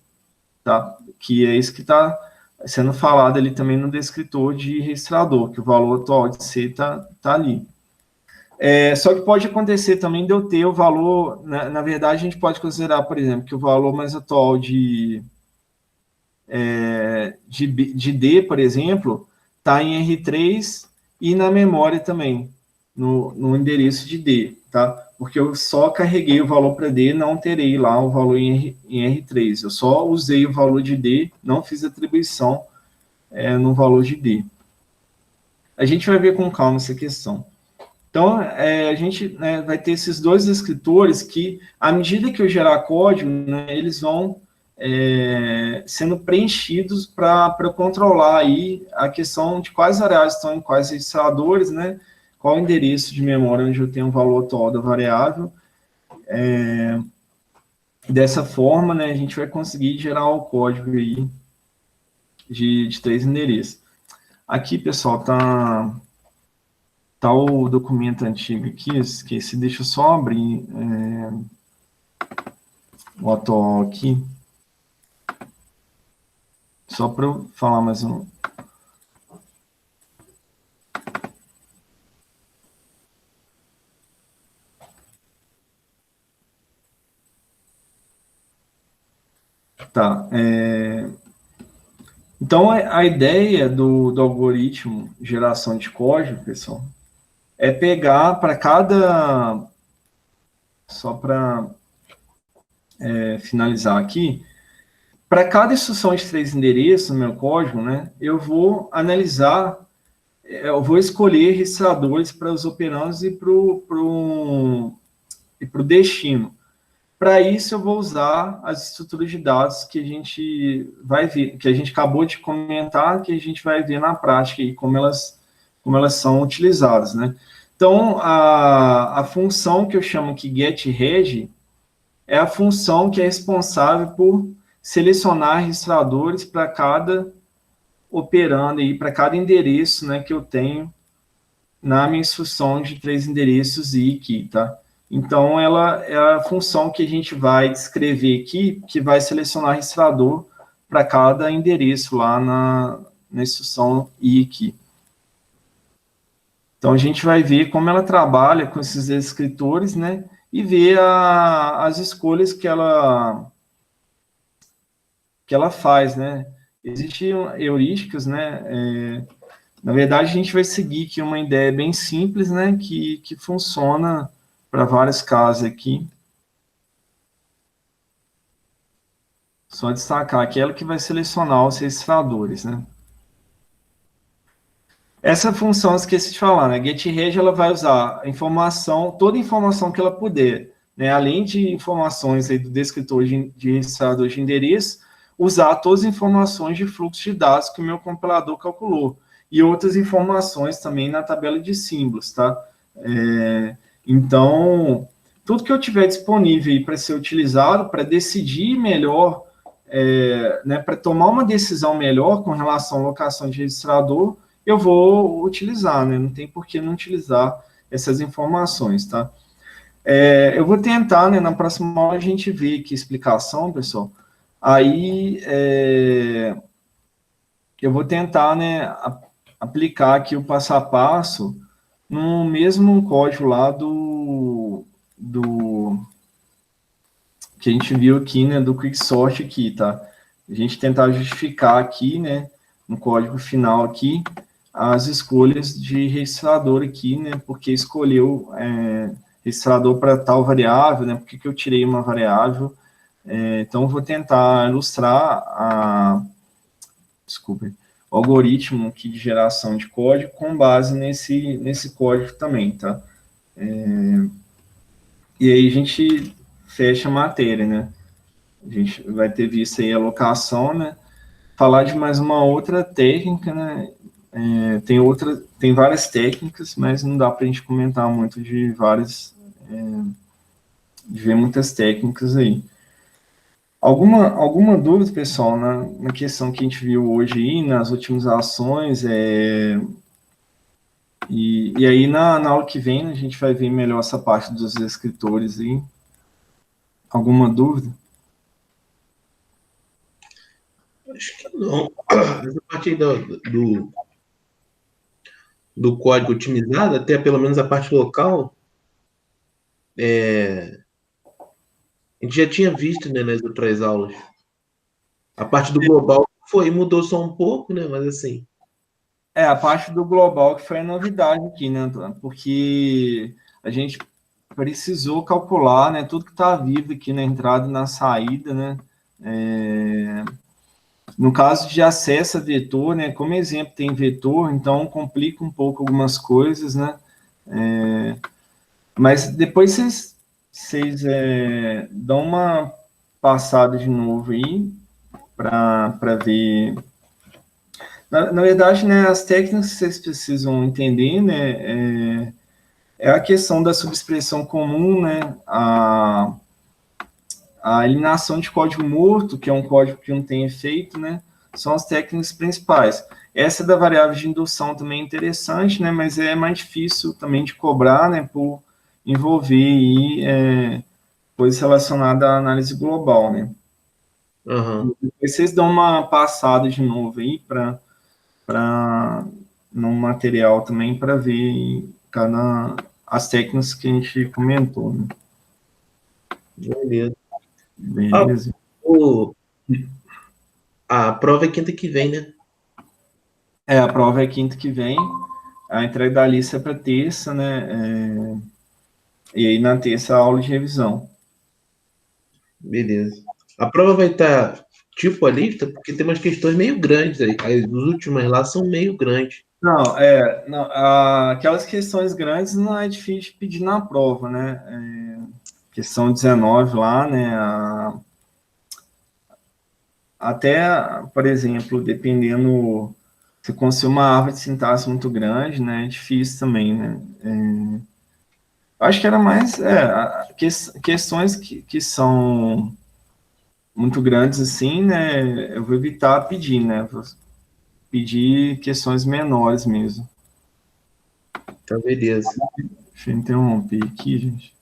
tá? Que é isso que está sendo falado ali também no descritor de registrador, que o valor atual de C tá ali. Só que pode acontecer também de eu ter o valor, na verdade, a gente pode considerar, por exemplo, que o valor mais atual de D, por exemplo, está em R3 e na memória também, no endereço de D, tá? Porque eu só carreguei o valor para D, não terei lá o valor em R3. Eu só usei o valor de D, não fiz atribuição no valor de D. A gente vai ver com calma essa questão. Então, a gente vai ter esses dois descritores que, à medida que eu gerar código, né, eles vão sendo preenchidos para controlar aí a questão de quais variáveis estão em quais registradores, né, qual o endereço de memória onde eu tenho o valor atual da variável. Dessa forma, né, a gente vai conseguir gerar o código aí de 3 endereços. Aqui, pessoal, tá o documento antigo aqui, esqueci, deixa eu só abrir o atual aqui, só para eu falar mais um. Tá, então a ideia do algoritmo geração de código, pessoal, é pegar para cada, só para finalizar aqui, para cada instrução de 3 endereços no meu código, né, eu vou analisar, eu vou escolher registradores para os operandos e para o destino. Para isso, eu vou usar as estruturas de dados que a gente vai ver, que a gente acabou de comentar, que a gente vai ver na prática e como elas são utilizadas, né? Então, a função que eu chamo aqui getReg é a função que é responsável por selecionar registradores para cada operando e para cada endereço, né, que eu tenho na minha instrução de 3 endereços e aqui, tá? Então, ela é a função que a gente vai descrever aqui, que vai selecionar registrador para cada endereço lá na instrução i aqui. Então, a gente vai ver como ela trabalha com esses descritores, né? E ver as escolhas que ela faz, né? Existem heurísticas, né? Na verdade, a gente vai seguir aqui uma ideia bem simples, né? Que funciona para vários casos aqui. Só destacar aquela que vai selecionar os registradores, né? Essa função, eu esqueci de falar, né? getReg, ela vai usar a informação, toda a informação que ela puder, né? Além de informações aí do descritor de registrador de endereço, usar todas as informações de fluxo de dados que o meu compilador calculou. E outras informações também na tabela de símbolos, tá? Então, tudo que eu tiver disponível para ser utilizado, para decidir melhor, né, para tomar uma decisão melhor com relação à locação de registrador, eu vou utilizar, né? Não tem por que não utilizar essas informações, tá? Eu vou tentar, né, na próxima aula a gente ver aqui a explicação, pessoal, Aí, eu vou tentar, né, aplicar aqui o passo a passo no mesmo código lá do que a gente viu aqui, né, do Quicksort aqui, tá? A gente tentar justificar aqui, né, no código final aqui, as escolhas de registrador aqui, né, porque escolheu registrador para tal variável, né, porque que eu tirei uma variável. Então, eu vou tentar ilustrar desculpe, o algoritmo aqui de geração de código com base nesse código também, tá? E aí a gente fecha a matéria, né? A gente vai ter visto aí a alocação, né? Falar de mais uma outra técnica, né? Tem várias técnicas, mas não dá para a gente comentar muito de de ver muitas técnicas aí. Alguma dúvida, pessoal, na questão que a gente viu hoje aí, nas otimizações, e aí na aula que vem a gente vai ver melhor essa parte dos escritores aí. Alguma dúvida? Acho que não. Essa parte aí do código otimizado, até pelo menos a parte local, a gente já tinha visto, né, nas outras aulas. A parte do global mudou só um pouco, né? Mas assim. A parte do global que foi a novidade aqui, né, Antônio? Porque a gente precisou calcular, né, tudo que está vivo aqui na entrada e na saída, né? No caso de acesso a vetor, né, como exemplo tem vetor, então complica um pouco algumas coisas, né? Mas depois vocês dão uma passada de novo aí para ver. Na verdade, né, as técnicas que vocês precisam entender, né, é a questão da subexpressão comum, né, a eliminação de código morto, que é um código que não tem efeito, né, são as técnicas principais. Essa da variável de indução também é interessante, né, mas é mais difícil também de cobrar, né, por envolver aí, coisas relacionadas à análise global, né. Uhum. Depois vocês dão uma passada de novo aí no material também para ver as técnicas que a gente comentou, né. Beleza. Beleza. A prova é quinta que vem, né? A prova é quinta que vem, a entrega da lista é para terça, né? E aí na terça a aula de revisão. Beleza. A prova vai estar tipo a lista, porque tem umas questões meio grandes aí. As últimas lá são meio grandes. Não, aquelas questões grandes não é difícil de pedir na prova, né? Questão 19 lá, né? Até, por exemplo, dependendo, se conseguir uma árvore de sintaxe muito grande, né? É difícil também, né? Acho que era mais questões que são muito grandes assim, né? Eu vou evitar pedir, né? Vou pedir questões menores mesmo. Tá, beleza. Deixa eu interromper aqui, gente.